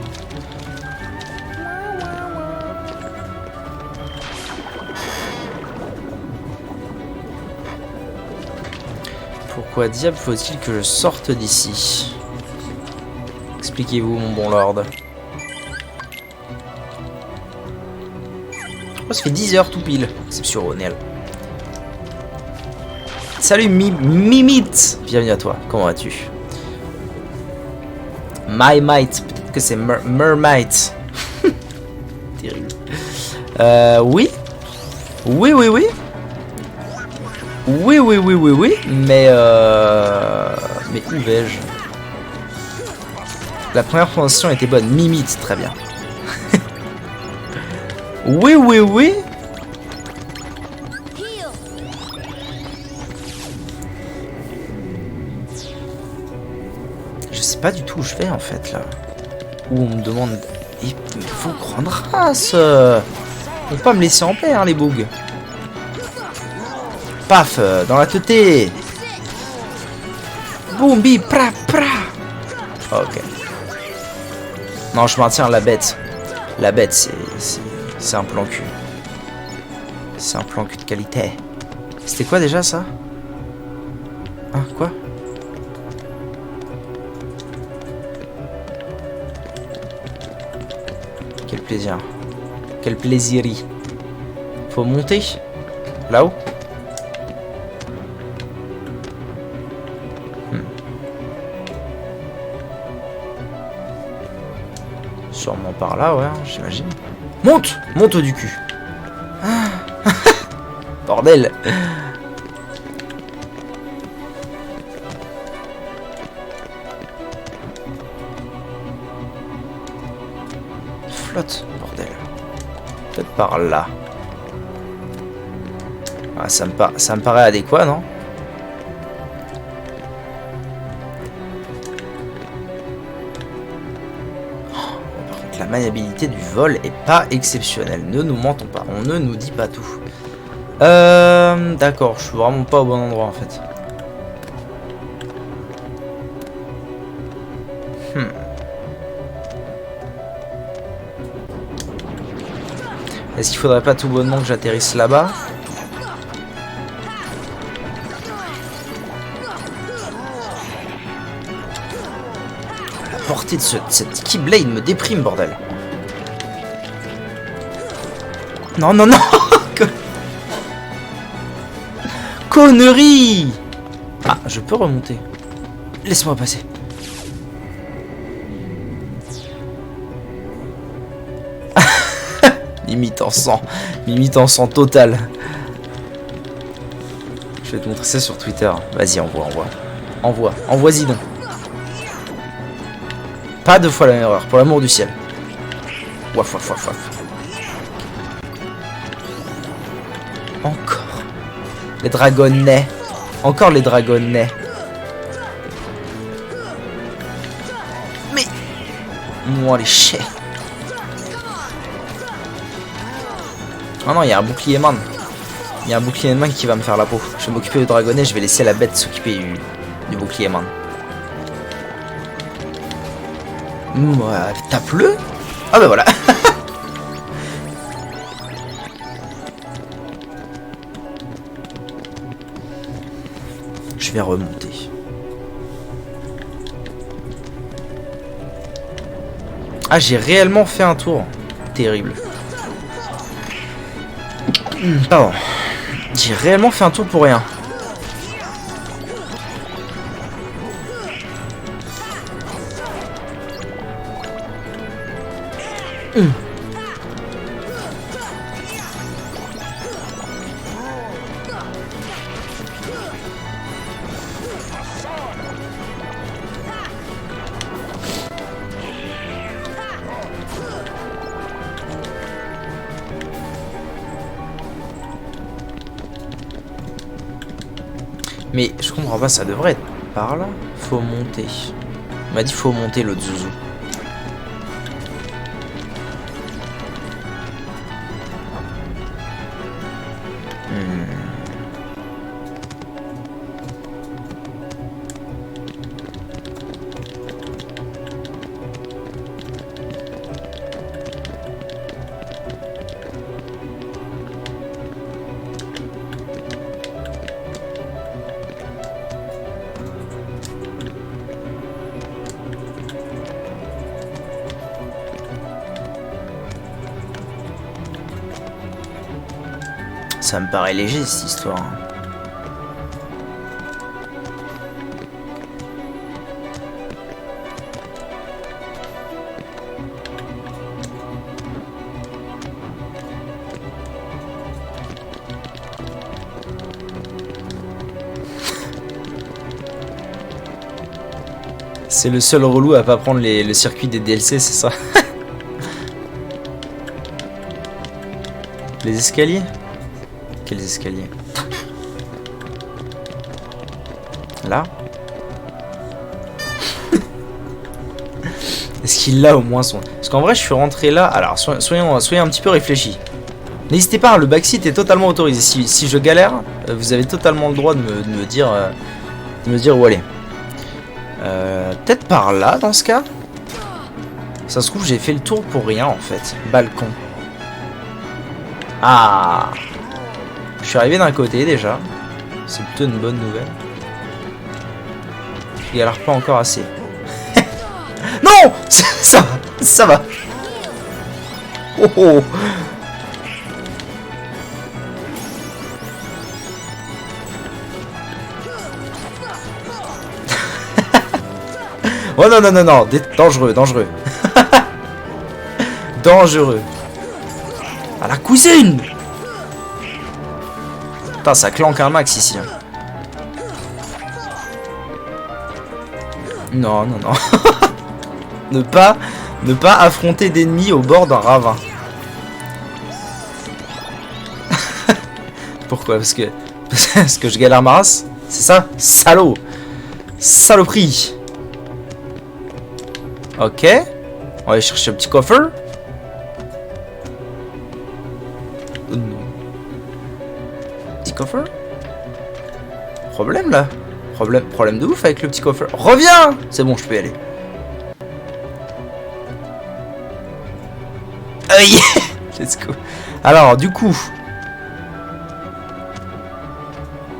Pourquoi diable faut-il que je sorte d'ici? Expliquez-vous, mon bon lord. Oh, ça fait 10 heures tout pile. Exceptionnel. Salut Mimit. Bienvenue à toi. Comment vas-tu? My Might, peut-être que c'est Mermite. Terrible. Oui. Oui. Oui. Mais où vais-je? La première prononciation était bonne. Mimite, très bien. Oui. Je sais pas du tout où je vais en fait là. Où on me demande. Il faut grande race. On peut pas me laisser en paix hein les bugs. Paf, dans la teuté. Boum bi pra. Ok. Non, je maintiens la bête. La bête c'est un plan cul. C'est un plan cul de qualité. C'était quoi déjà ça? Hein, quoi? Quel plaisir. Quel plaisirie. Faut monter. Là-haut. Sûrement par là, ouais, j'imagine. Monte! Monte du cul. Ah. Bordel. Flotte, bordel. Peut-être par là. Ah, ça me paraît adéquat, non? La maniabilité du vol est pas exceptionnelle. Ne nous mentons pas. On ne nous dit pas tout. D'accord. Je suis vraiment pas au bon endroit en fait. Est-ce qu'il faudrait pas tout bonnement que j'atterrisse là-bas? La portée de cette Keyblade me déprime, bordel. Non. Connerie. Ah, je peux remonter. Laisse-moi passer. Limite en sang total. Je vais te montrer ça sur Twitter. Vas-y, envoie-y donc. Pas deux fois la même erreur, pour l'amour du ciel. Waf. Encore. Les dragonnets. Encore les dragonnets. Mais... Moi les chiens. Oh non, il y a un bouclier man. Il y a un bouclier man qui va me faire la peau. Je vais m'occuper du dragonnet, je vais laisser la bête s'occuper du bouclier man. Tape-le. Ah bah voilà. Je vais remonter. Ah, j'ai réellement fait un tour. Terrible. Pardon. J'ai réellement fait un tour pour rien. Mais je comprends pas, ça devrait être par là. Faut monter. Il m'a dit faut monter l'autre zouzou. Ça me paraît léger cette histoire. C'est le seul relou à pas prendre le circuit des DLC, c'est ça? Les escaliers? Quels escaliers? Là? Est-ce qu'il a au moins son... Parce qu'en vrai je suis rentré là... Alors soyez un petit peu réfléchis. N'hésitez pas, le backseat est totalement autorisé. Si je galère, vous avez totalement le droit de me dire où aller. Peut-être par là dans ce cas. Ça se trouve j'ai fait le tour pour rien en fait. Balcon. Ah! Je suis arrivé d'un côté déjà. C'est plutôt une bonne nouvelle. Je galère pas encore assez. Non! Ça va. Oh oh! Oh non, dangereux. Dangereux. Ah la cousine! Putain, ça clanque un max ici. Non. ne pas affronter d'ennemis au bord d'un ravin. Pourquoi? Parce que je galère ma race? C'est ça? Salaud! Saloperie! Ok. On va aller chercher un petit coffre. Non. Petit coffre? Problème là? Problème de ouf avec le petit coffre. Reviens! C'est bon, je peux y aller. Aïe! Let's go. Alors, du coup.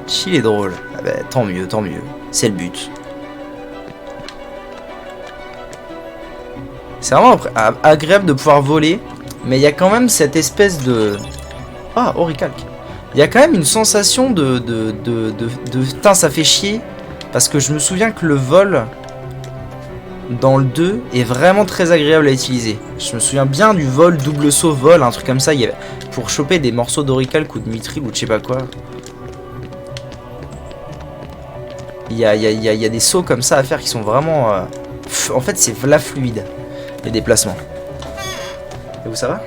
Chill est drôle. Ah bah, tant mieux. C'est le but. C'est vraiment agréable de pouvoir voler. Mais il y a quand même cette espèce de... Ah, oricalque. Il y a quand même une sensation de... Putain, ça fait chier. Parce que je me souviens que le vol... Dans le 2 est vraiment très agréable à utiliser. Je me souviens bien du vol, double saut vol, un truc comme ça. Il y avait... Pour choper des morceaux d'oricalque ou de mithril ou de je sais pas quoi. Il y a des sauts comme ça à faire qui sont vraiment... En fait, c'est la fluide. Les déplacements. Et vous, ça va?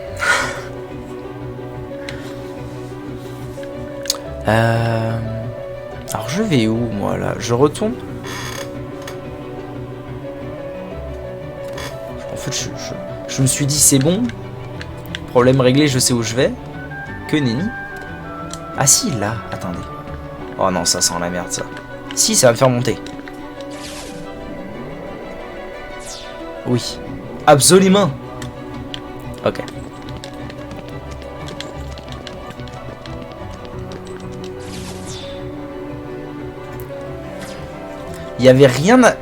Alors je vais où, moi, là? Je retourne? En fait, je me suis dit, c'est bon. Problème réglé, je sais où je vais. Que nenni. Ah si, là, attendez. Oh non, ça sent la merde, ça. Si, ça va me faire monter. Oui. Absolument. Ok. Il y avait rien à...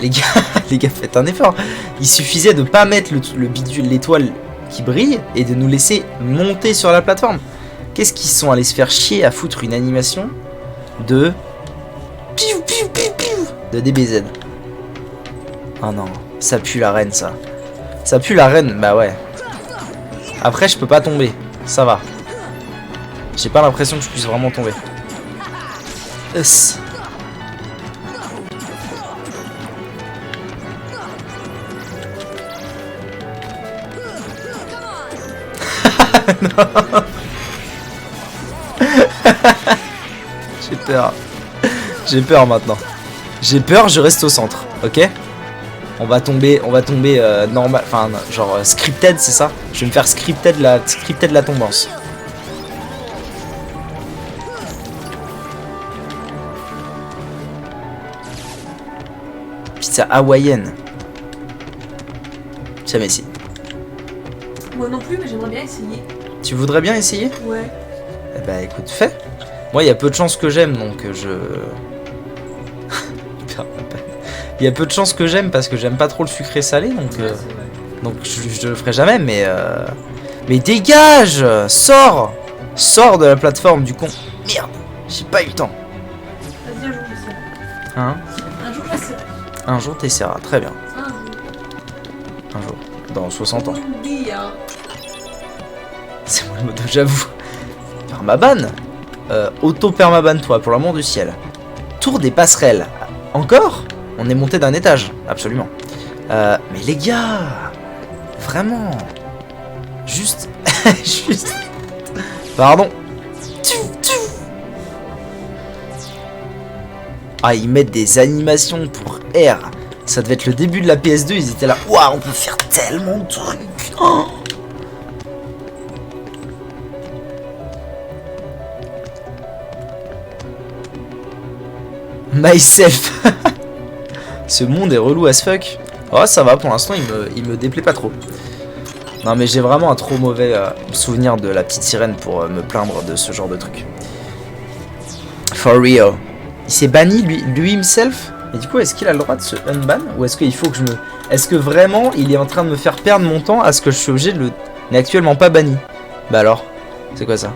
Les gars, les gars, faites un effort. Il suffisait de pas mettre le bidule, l'étoile qui brille et de nous laisser monter sur la plateforme. Qu'est-ce qu'ils sont allés se faire chier à foutre une animation de... Piou, piou, piou, piou, de DBZ. Oh non, ça pue la reine, ça. Ça pue la reine, bah ouais. Après, je peux pas tomber. Ça va. J'ai pas l'impression que je puisse vraiment tomber. J'ai peur. J'ai peur maintenant. J'ai peur, je reste au centre, ok? On va tomber normal, enfin genre scripted, c'est ça? Je vais me faire scripted la tombance. Pizza hawaïenne. Jamais essayé. Moi non plus, mais j'aimerais bien essayer. Tu voudrais bien essayer? Ouais. Eh bah écoute, fais. Moi, il y a peu de chances que j'aime, donc je... Il y a peu de chances que j'aime parce que j'aime pas trop le sucré salé, donc je le ferai jamais, mais dégage! Sors! Sors de la plateforme du con. Merde! J'ai pas eu le temps. Vas-y, un jour j'essaierai. Hein? Un jour j'essaierai. Un jour t'essaieras, très bien. Un jour. Un jour. Dans 60 ans. Hein. C'est moi le mode, j'avoue. Permaban? Auto-permaban toi, pour l'amour du ciel. Tour des passerelles. Encore? On est monté d'un étage, absolument. Mais les gars, vraiment, juste, juste. Pardon. Ah, ils mettent des animations pour R. Ça devait être le début de la PS2. Ils étaient là. Waouh, on peut faire tellement de trucs. Oh. Myself. Ce monde est relou as fuck. Oh, ça va, pour l'instant, il me déplaît pas trop. Non, mais j'ai vraiment un trop mauvais souvenir de la petite sirène pour me plaindre de ce genre de truc. For real. Il s'est banni, lui himself. Et du coup, est-ce qu'il a le droit de se unban? Ou est-ce qu'il faut que je me... Est-ce que vraiment, il est en train de me faire perdre mon temps à ce que je suis obligé de le... n'est actuellement pas banni? Bah alors, c'est quoi ça?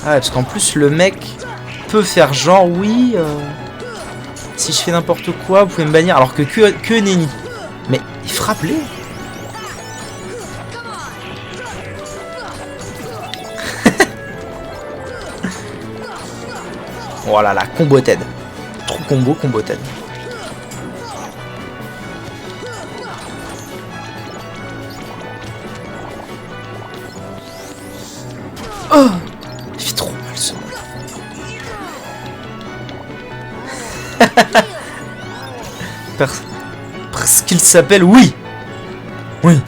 Ah, parce qu'en plus, le mec peut faire genre, oui... Si je fais n'importe quoi, vous pouvez me bannir. Alors que nenni. Mais frappe-les. Oh là là, combo TED. Trop combo TED. Oh, il fait trop mal ce monde. Parce qu'il s'appelle oui. Oui.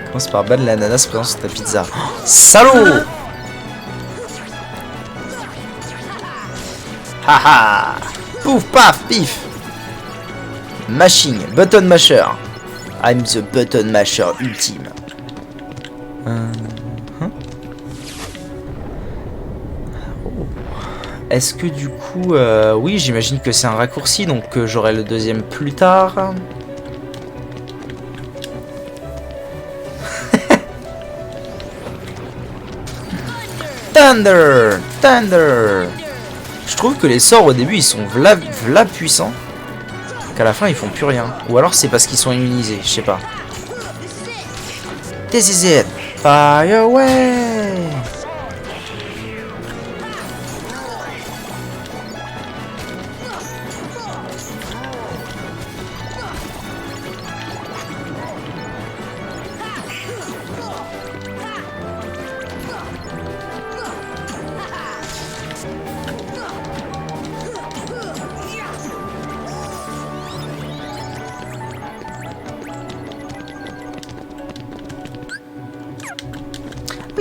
Commence par ban l'ananas présent sur ta pizza. Oh, salaud. Haha. Pouf paf pif. Mashing. Button masher. I'm the button masher ultime. Est-ce que du coup... oui, j'imagine que c'est un raccourci, donc j'aurai le deuxième plus tard. Thunder! Thunder! Je trouve que les sorts au début, ils sont v'là puissants. Qu'à la fin, ils font plus rien. Ou alors c'est parce qu'ils sont immunisés, je sais pas. This is it! Fire away!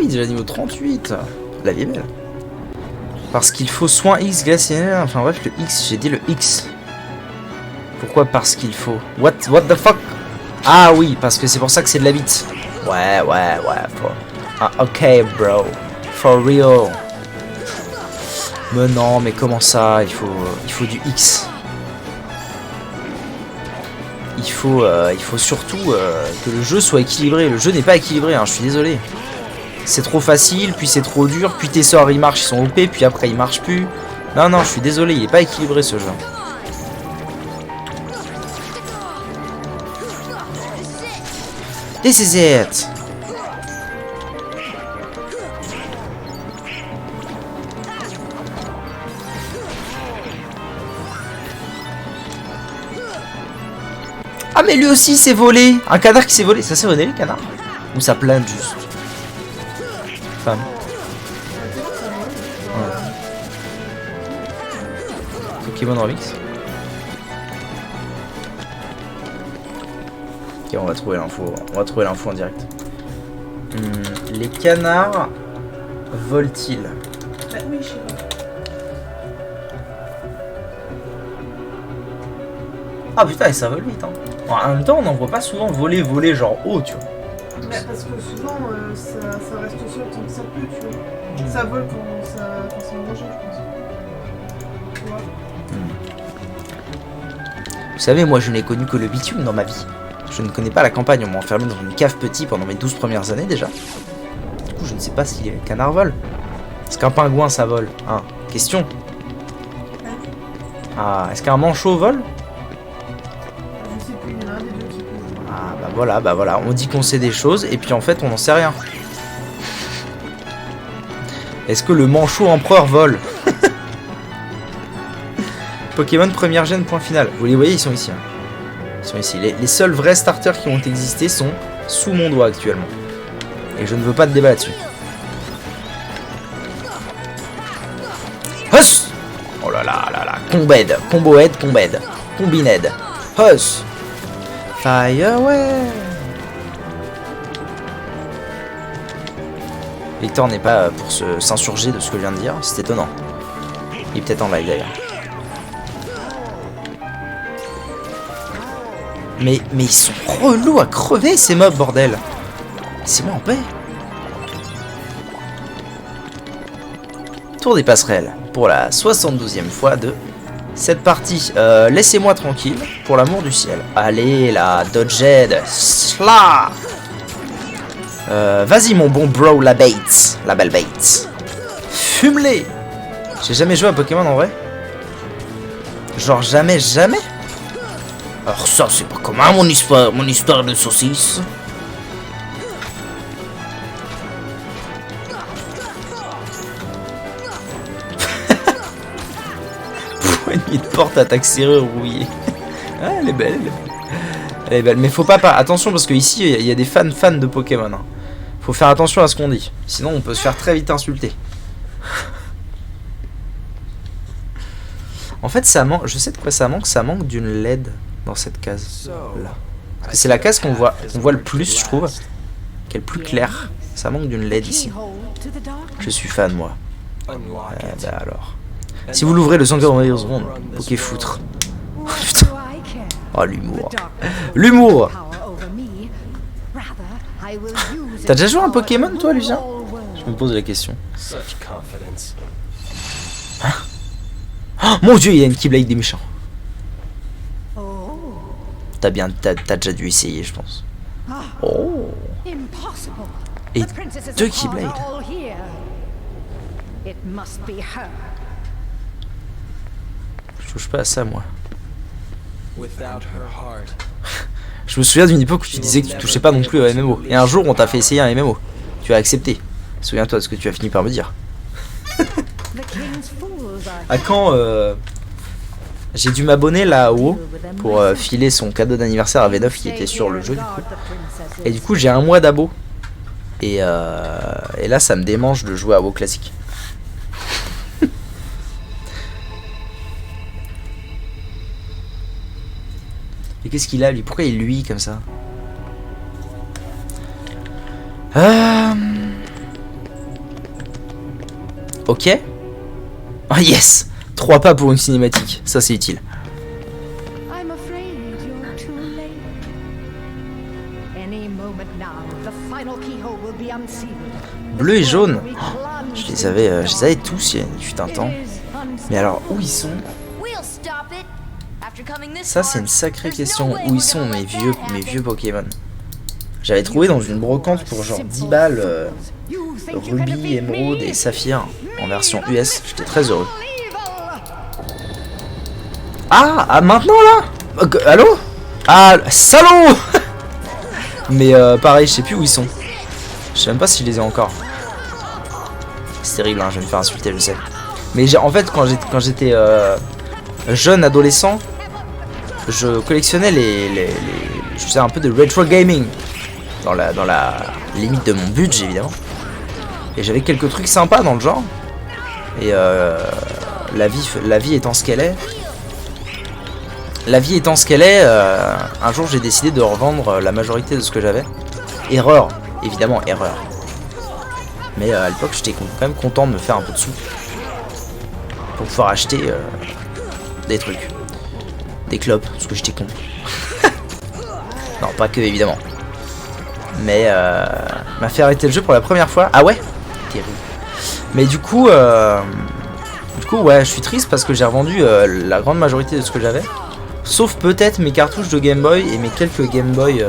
il est déjà niveau 38. La vie est belle. Parce qu'il faut soin X glaciaire. Enfin bref, le X, j'ai dit le X. Pourquoi parce qu'il faut? What the fuck? Ah oui, parce que c'est pour ça que c'est de la bite. Ouais. Ah, ok, bro. For real. Mais non, mais comment ça? Il faut du X. Il faut surtout que le jeu soit équilibré. Le jeu n'est pas équilibré, hein, je suis désolé. C'est trop facile, puis c'est trop dur, puis tes sorts ils marchent, ils sont OP, puis après ils marchent plus. Non, je suis désolé, il est pas équilibré ce jeu. This is it. Ah mais lui aussi s'est volé. Un canard qui s'est volé. Ça s'est volé le canard? Ou ça plane juste? Femme. Ouais. Pokémon Remix. Ok, on va trouver l'info. On va trouver l'info en direct. Les canards volent-ils? Bah oui, je sais pas. Ah putain, et ça vole vite, hein. En même temps, on n'en voit pas souvent voler genre haut, tu vois. Bah, parce que souvent, ça reste au sol tant que ça peut, tu vois. Ça vole quand c'est en danger, je pense. Tu vois. Vous savez, moi, je n'ai connu que le bitume dans ma vie. Je ne connais pas la campagne, on m'a enfermé dans une cave petit pendant mes 12 premières années déjà. Du coup, je ne sais pas si les canards volent. Est-ce qu'un pingouin, ça vole? Hein? Question. Ah, est-ce qu'un manchot vole? Bah voilà, on dit qu'on sait des choses et puis en fait on n'en sait rien. Est-ce que le manchot empereur vole? Pokémon première gène, point final. Vous les voyez, ils sont ici. Hein. Ils sont ici. Les seuls vrais starters qui ont existé sont sous mon doigt actuellement. Et je ne veux pas de débat là-dessus. Huss! Oh là là là là. Combed, combo head, combed. Combined. Huss! Fire away. Victor n'est pas pour s'insurger de ce que je viens de dire, c'est étonnant. Il est peut-être en live d'ailleurs. Mais ils sont relous à crever ces mobs, bordel. C'est moi en paix. Tour des passerelles pour la 72e fois de cette partie. Laissez-moi tranquille, pour l'amour du ciel. Allez, la dodged. Sla. Vas-y, mon bon bro, la bait. La belle bait. Fume-les. J'ai jamais joué à Pokémon en vrai. Genre jamais. Alors ça, c'est pas commun, mon histoire de saucisse. Poignée de porte, attaque serrure rouillée. Ah, elle est belle. Elle est belle. Mais faut pas... Attention, parce que ici, il y a des fans de Pokémon. Hein. Faut faire attention à ce qu'on dit. Sinon, on peut se faire très vite insulter. En fait, ça manque... Je sais de quoi ça manque. Ça manque d'une LED dans cette case là. Parce que c'est la case qu'on voit le plus, je trouve. Qui est le plus clair. Ça manque d'une LED ici. Je suis fan, moi. Bah alors. Si vous l'ouvrez, le sang en secondes. Ok, foutre. Putain. Oh, l'humour. L'humour. T'as déjà joué à un Pokémon, toi, Lucien? Je me pose la question. Hein? Oh, mon dieu, il y a une Keyblade des méchants. T'as déjà dû essayer, je pense. Oh. Et 2 Keyblades. Je touche pas à ça, moi. Je me souviens d'une époque où tu disais que tu touchais pas non plus au MMO. Et un jour, on t'a fait essayer un MMO. Tu as accepté. Souviens-toi de ce que tu as fini par me dire. À quand j'ai dû m'abonner là-haut pour filer son cadeau d'anniversaire à V9 qui était sur le jeu, du coup. Et du coup, j'ai un mois d'abo. Et là, ça me démange de jouer à WoW classique. Et qu'est-ce qu'il a, lui? Pourquoi il luit comme ça? Ok. Oh yes. 3 pas pour une cinématique. Ça c'est utile. I'm afraid you're too late. Any moment now, the final keyhole will be unsealed. Bleu et jaune. Oh, je les avais tous il fut un temps. Mais alors où ils sont? Ça c'est une sacrée question. Où ils sont mes vieux Pokémon? J'avais trouvé dans une brocante pour genre 10 balles Ruby, Émeraude et Saphir en version US. J'étais très heureux. Ah maintenant là? Allô? Ah salaud. Mais pareil, je sais plus où ils sont. Je sais même pas si je les ai encore. C'est terrible, hein, je vais me faire insulter, je sais. Mais en fait, quand j'étais jeune adolescent, je collectionnais je faisais un peu de retro gaming dans la limite de mon budget évidemment. Et j'avais quelques trucs sympas dans le genre. Et la vie étant ce qu'elle est. Un jour j'ai décidé de revendre la majorité de ce que j'avais. Erreur, évidemment erreur. Mais à l'époque j'étais quand même content de me faire un peu de sous pour pouvoir acheter des trucs, des clopes, parce que j'étais con. Non, pas que évidemment. Mais m'a fait arrêter le jeu pour la première fois. Ah ouais, terrible. Mais du coup ouais, je suis triste parce que j'ai revendu la grande majorité de ce que j'avais, sauf peut-être mes cartouches de Game Boy et mes quelques Game Boy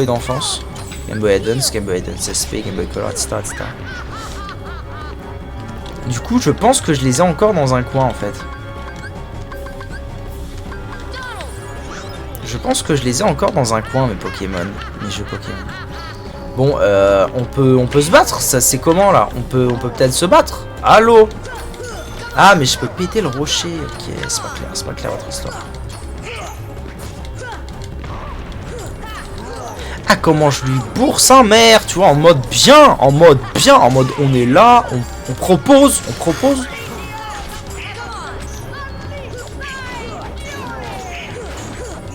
d'enfance. Game Boy Advance, Game Boy Advance SP, Game Boy Color, etc., etc. Du coup, je pense que je les ai encore dans un coin, en fait. Je pense que je les ai encore dans un coin, mes Pokémon. Mes jeux Pokémon. Bon, on peut se battre. Ça, c'est comment, là? On peut peut-être se battre. Allô? Ah, mais je peux péter le rocher. Ok, c'est pas clair votre histoire. Ah, comment je lui bourre sa mère, tu vois, en mode bien, en mode on est là, on propose.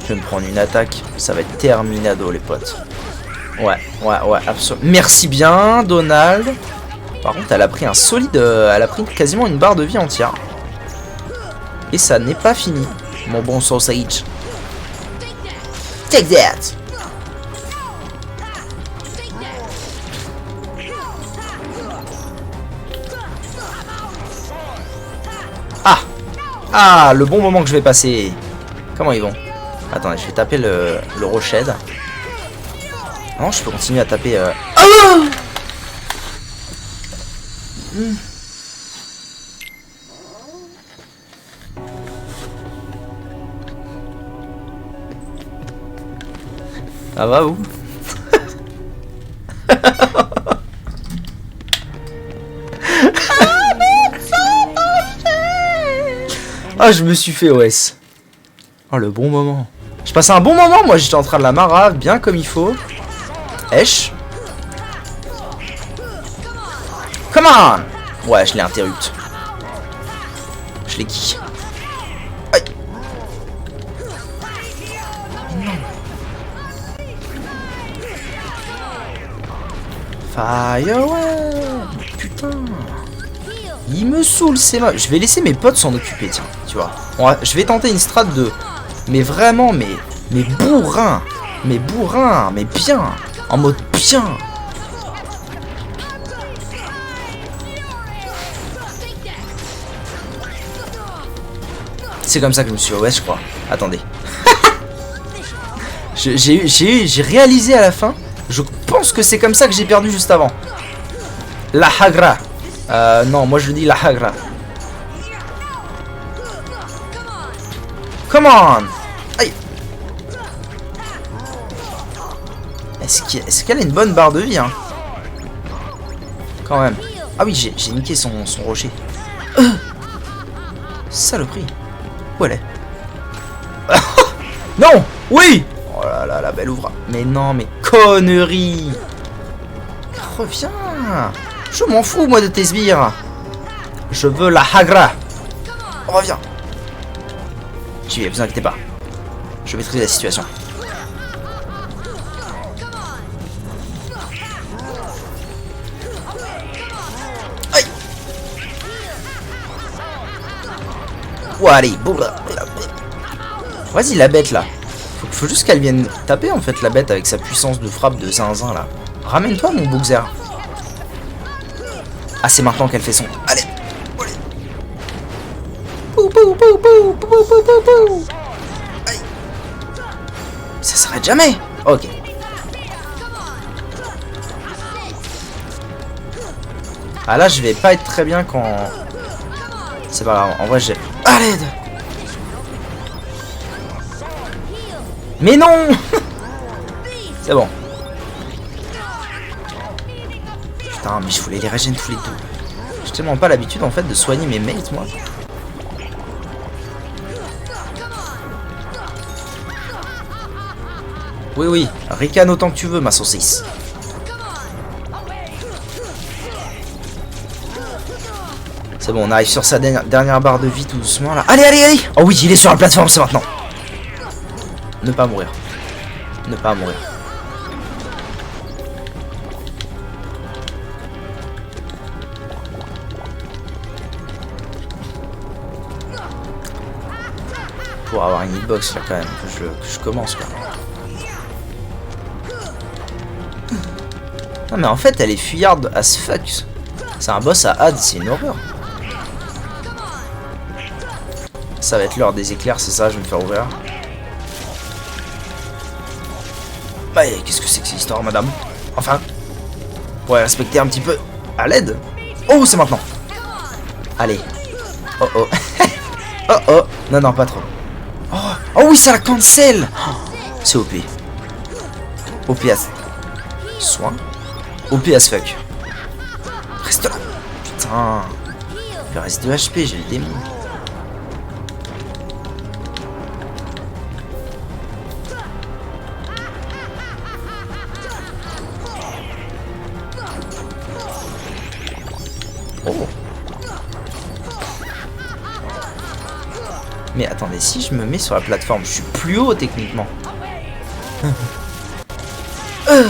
Je vais me prendre une attaque, ça va être terminado les potes. Ouais, absolument. Merci bien, Donald. Par contre, elle a pris elle a pris quasiment une barre de vie entière. Et ça n'est pas fini, mon bon sausage. Take that. Ah, le bon moment que je vais passer. Comment ils vont? Attendez, je vais taper le Roched. Non, je peux continuer à taper... Ça va, vous? Ah, je me suis fait OS. Oh, le bon moment. Je passais un bon moment, moi j'étais en train de la marave, bien comme il faut. Esh. Come on. Ouais, je l'ai interrupte. Je l'ai qui. Aïe. Non. Fireway. Putain. Il me saoule, c'est moche. Je vais laisser mes potes s'en occuper, tiens. Tu vois. Je vais tenter une strat de... Mais vraiment, mais bourrin. Mais bien. En mode bien. C'est comme ça que je me suis... Ouais, je crois. Attendez. J'ai réalisé à la fin. Je pense que c'est comme ça que j'ai perdu juste avant. La Hagra. Non, moi je dis la Hagra. Come on. Aïe. Est-ce qu'elle a une bonne barre de vie, hein? Quand même. Ah oui, j'ai niqué son rocher. Saloperie. Où elle est? Non. Oui. Oh là là, la belle ouvra. Mais non, mais connerie. Reviens. Je m'en fous, moi, de tes sbires. Je veux la Hagra. Reviens. J'y vais, vous inquiétez pas. Je maîtrise la situation. Allez, vas-y la bête là. Faut juste qu'elle vienne taper en fait la bête avec sa puissance de frappe de zinzin là. Ramène-toi mon Bowser. Ah c'est maintenant qu'elle fait son. Allez. Pou, pou, pou, pou, pou, pou, pou, pou. Aïe. Ça s'arrête jamais. Ok. Ah là je vais pas être très bien quand... C'est pas grave, en vrai j'ai... Allez. Mais non. C'est bon. Putain mais je voulais les régénérer tous les deux. J'ai tellement pas l'habitude en fait de soigner mes mates moi. Oui oui, ricane autant que tu veux ma saucisse. C'est bon, on arrive sur sa dernière barre de vie tout doucement là. Allez, allez, allez. Oh oui, il est sur la plateforme, c'est maintenant. Ne pas mourir. Ne pas mourir. Pour avoir une hitbox là quand même, que je commence quoi. Non mais en fait elle est fuyarde as fuck. C'est un boss à Had, c'est une horreur. Ça va être l'heure des éclairs, c'est ça, je vais me faire ouvrir. Bah, qu'est-ce que c'est que cette histoire, madame? Enfin, vous pourrez respecter un petit peu à l'aide. Oh, c'est maintenant. Allez. Oh, oh. Oh, oh. Non, non, pas trop. Oh, oh oui, ça la cancel. Oh, c'est OP. OP as... Soin. OP as fuck. Reste là. Putain. Il me reste 2 HP, j'ai le démon. Mais attendez, si je me mets sur la plateforme, je suis plus haut techniquement. Bon,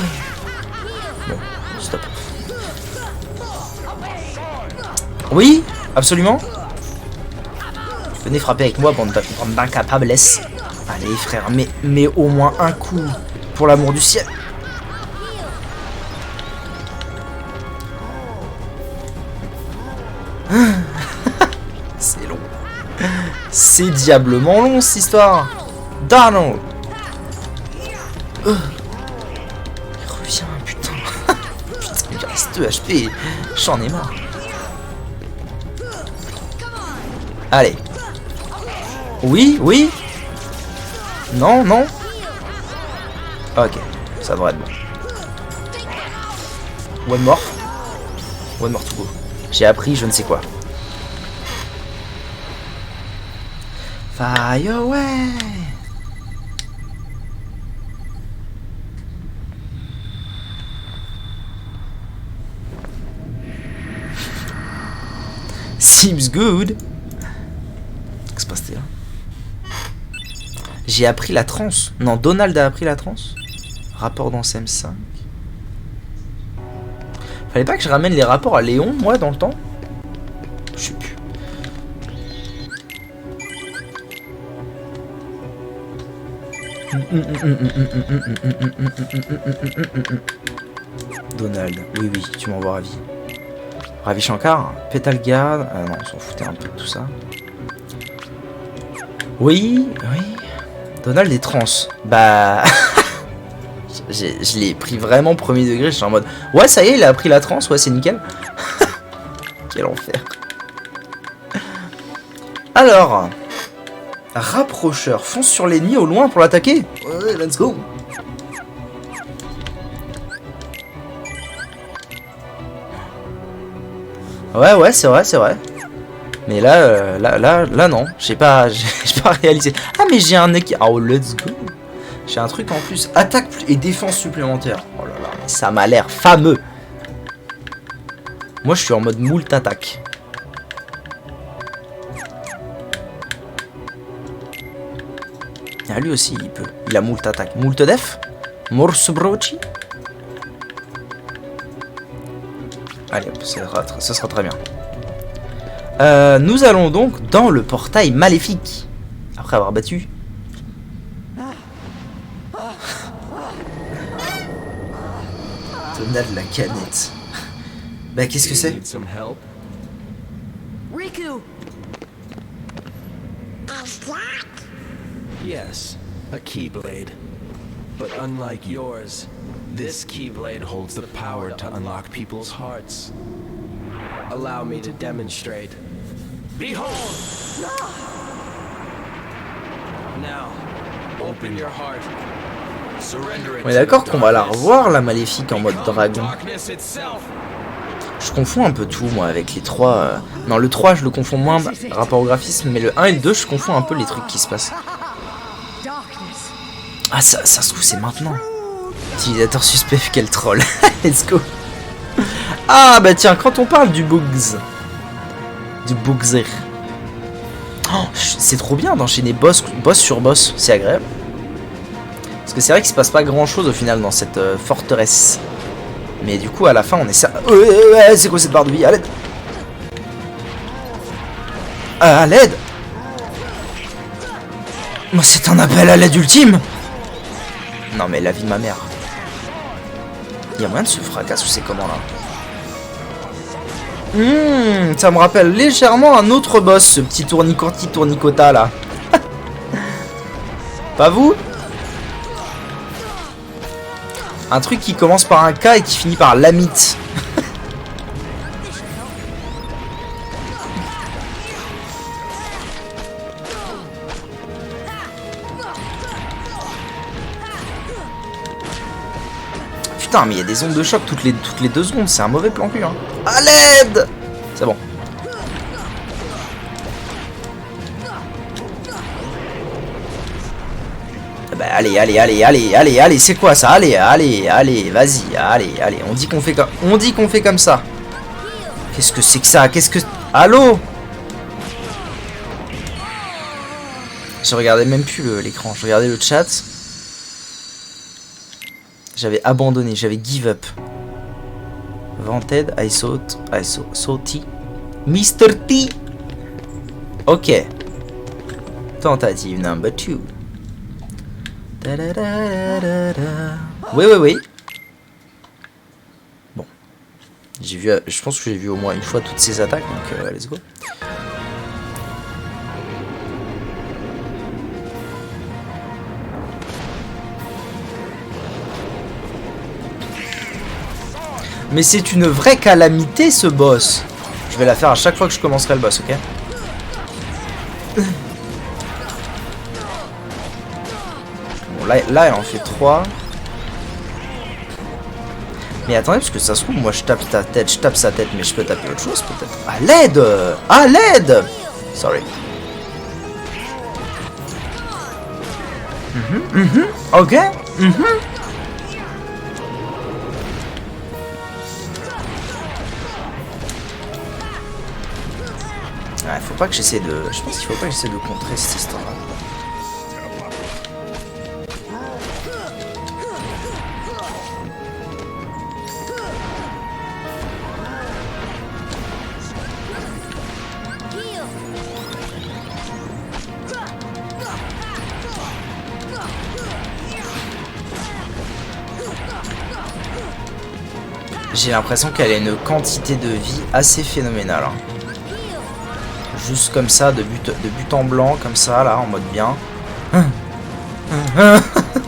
stop. Oui, absolument. Venez frapper avec moi, bande d'incapables. Allez frère, mais au moins un coup, pour l'amour du ciel. C'est long. C'est diablement long cette histoire. Donald. Reviens, putain. Putain, il me reste 2 HP. J'en ai marre. Allez. Oui, oui. Non, non. Ok, ça devrait être bon. One more. One more to go. J'ai appris je ne sais quoi. Fire away. Seems good. Qu'est-ce qui se passe là? J'ai appris la transe. Non, Donald a appris la transe. Rapport dans CM5. Fallait pas que je ramène les rapports à Léon, moi, dans le temps? Je sais plus. Donald, oui, oui, tu m'envoies Ravi. Ravi Shankar, Petal Guard. Ah non, on s'en foutait un peu de tout ça. Oui, oui. Donald est trans. Bah. Je l'ai pris vraiment premier degré. Je suis en mode. Ouais, ça y est, il a appris la trans. Ouais, c'est nickel. Quel enfer. Alors. Rapprocheur. Fonce sur l'ennemi au loin pour l'attaquer. Ouais, let's go. Ouais, ouais, c'est vrai, c'est vrai. Mais là, là, non. J'ai pas réalisé. Ah, mais j'ai un équipe. Oh, let's go. J'ai un truc en plus. Attaque et défense supplémentaire. Oh là là, ça m'a l'air fameux. Moi, je suis en mode moult attaque. Ah, lui aussi, il peut. Il a moult attaque. Moult def. Morse brochi. Allez, hop, ça sera très bien. Nous allons donc dans le portail maléfique. Après avoir battu. Donald la canette. Bah qu'est-ce que c'est? Riku! Yes, a Keyblade. But unlike yours, this Keyblade holds the power to unlock people's hearts. Allow me to demonstrate. Behold! Now, open your heart. Surrender it. On est d'accord qu'on va la revoir, la maléfique en mode dragon. Je confonds un peu tout, moi, avec les 3. Non, le 3, je le confonds moins par rapport au graphisme, mais le 1 et le 2, je confonds un peu les trucs qui se passent. Ah, ça se trouve, c'est maintenant. Utilisateur suspect, quel troll. Let's go. Ah, bah tiens, quand on parle du Bugs. Du Bugzer. Oh, c'est trop bien d'enchaîner boss sur boss, c'est agréable. Parce que c'est vrai qu'il se passe pas grand chose au final dans cette forteresse. Mais du coup, à la fin, on est ça. C'est quoi cette barre de vie? À l'aide! À l'aide! Moi, c'est un appel à l'aide ultime! Non, mais la vie de ma mère. Il y a moyen de se fracasser ou c'est comment là? Ça me rappelle légèrement un autre boss, ce petit tournicota là. Pas vous? Un truc qui commence par un K et qui finit par l'amite. Putain, mais il y a des ondes de choc toutes les 2 secondes, c'est un mauvais plan cul. Hein. À l'aide! C'est bon. Bah, allez, c'est quoi ça? Allez, vas-y, allez. On dit qu'on fait comme ça. Qu'est-ce que c'est que ça? Allô? Je regardais même plus l'écran, je regardais le chat. J'avais abandonné, j'avais give up. Wanted, I saw T. Mr. T. Ok. Tentative number 2. Oui. Bon. Je pense que j'ai vu au moins une fois toutes ces attaques, donc let's go. Mais c'est une vraie calamité ce boss. Je vais la faire à chaque fois que je commencerai le boss, ok? Bon, là elle en fait 3. Mais attendez, parce que ça se trouve, moi je tape sa tête, mais je peux taper autre chose peut-être. À l'aide! À l'aide! Sorry. Ok. Ouais, faut pas que j'essaie de... Je pense qu'il faut pas que j'essaie de contrer cette histoire. J'ai l'impression qu'elle a une quantité de vie assez phénoménale. Hein. Juste comme ça, de but en blanc, comme ça, là, en mode bien.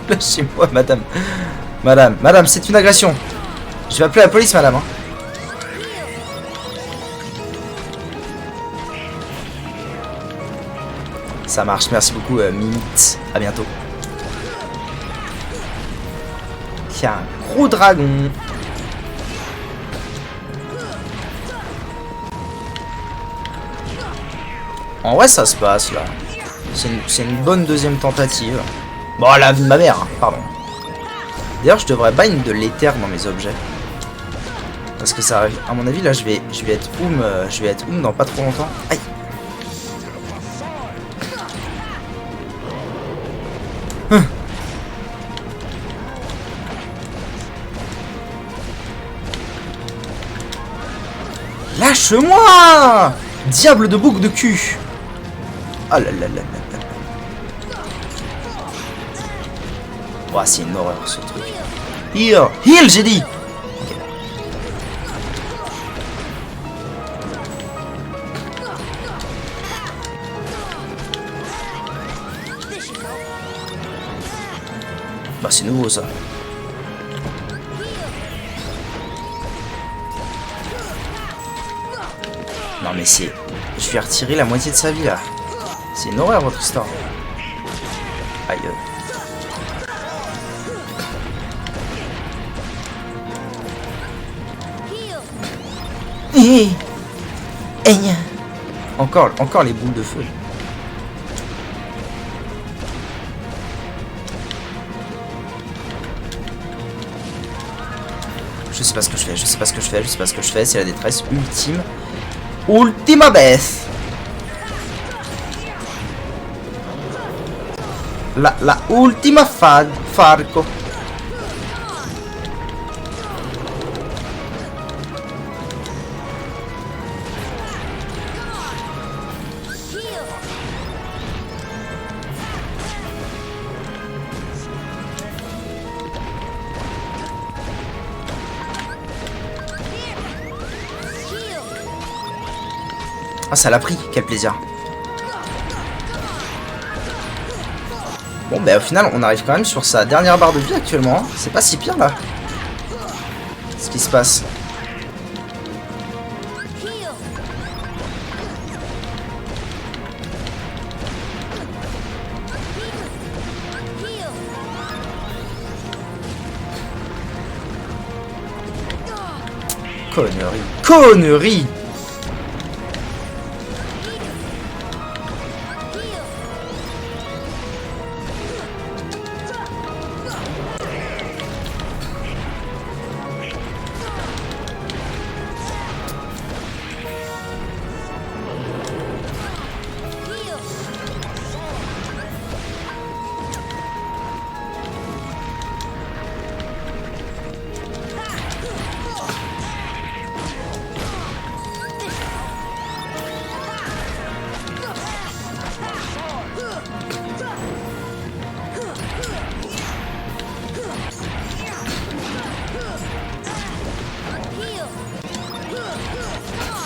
Lâchez-moi, madame. Madame, c'est une agression. Je vais appeler la police, madame. Hein. Ça marche, merci beaucoup, Mimite. À bientôt. Tiens, gros dragon. En vrai, ça se passe là. C'est une bonne deuxième tentative. Bon, la vie de ma mère, hein, pardon. D'ailleurs, je devrais bind de l'éther dans mes objets. Parce que ça arrive. À mon avis, là, je vais être dans pas trop longtemps. Aïe. Lâche-moi! Diable de boucle de cul. Ah là là là là là. Oh, c'est une horreur ce truc. Heal, heal, j'ai dit. Okay. Bah c'est nouveau ça. Non mais c'est... Je vais retirer la moitié de sa vie là. C'est une horreur votre histoire. Aïe. Encore les boules de feu. Je sais pas ce que je fais, je sais pas ce que je fais, je sais pas ce que je fais, c'est la détresse ultime. Ultima vez. La ultima farco. Ah, ça l'a pris, quel plaisir. Bon, bah au final, on arrive quand même sur sa dernière barre de vie actuellement. Hein. C'est pas si pire là. Ce qui se passe. Connerie. Connerie.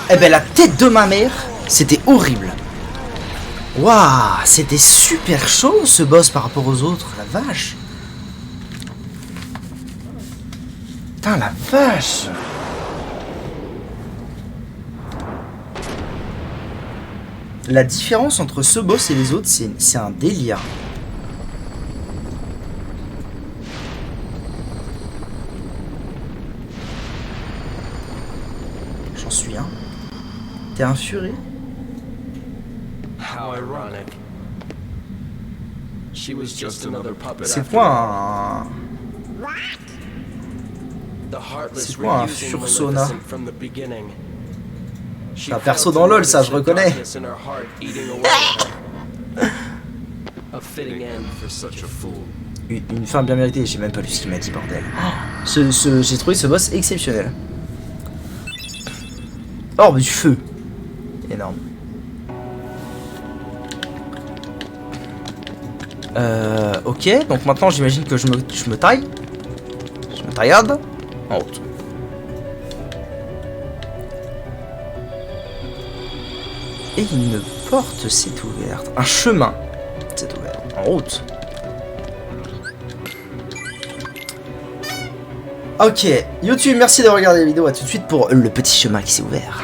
Eh ben la tête de ma mère, c'était horrible. Waouh, c'était super chaud ce boss par rapport aux autres, la vache. Putain, la vache. La différence entre ce boss et les autres, c'est un délire. J'en suis un. T'es un furie? C'est quoi un... C'est quoi un Fursona? C'est un perso dans LoL, ça je reconnais. Une fin bien méritée, j'ai même pas lu ce qu'il m'a dit, bordel. J'ai trouvé ce boss exceptionnel. Orbe du feu. Énorme. Ok, donc maintenant j'imagine que je me taille. Je me taillade en route. Et une porte s'est ouverte. Un chemin s'est ouvert. En route. Ok, YouTube, merci d'avoir regardé la vidéo. À tout de suite pour le petit chemin qui s'est ouvert.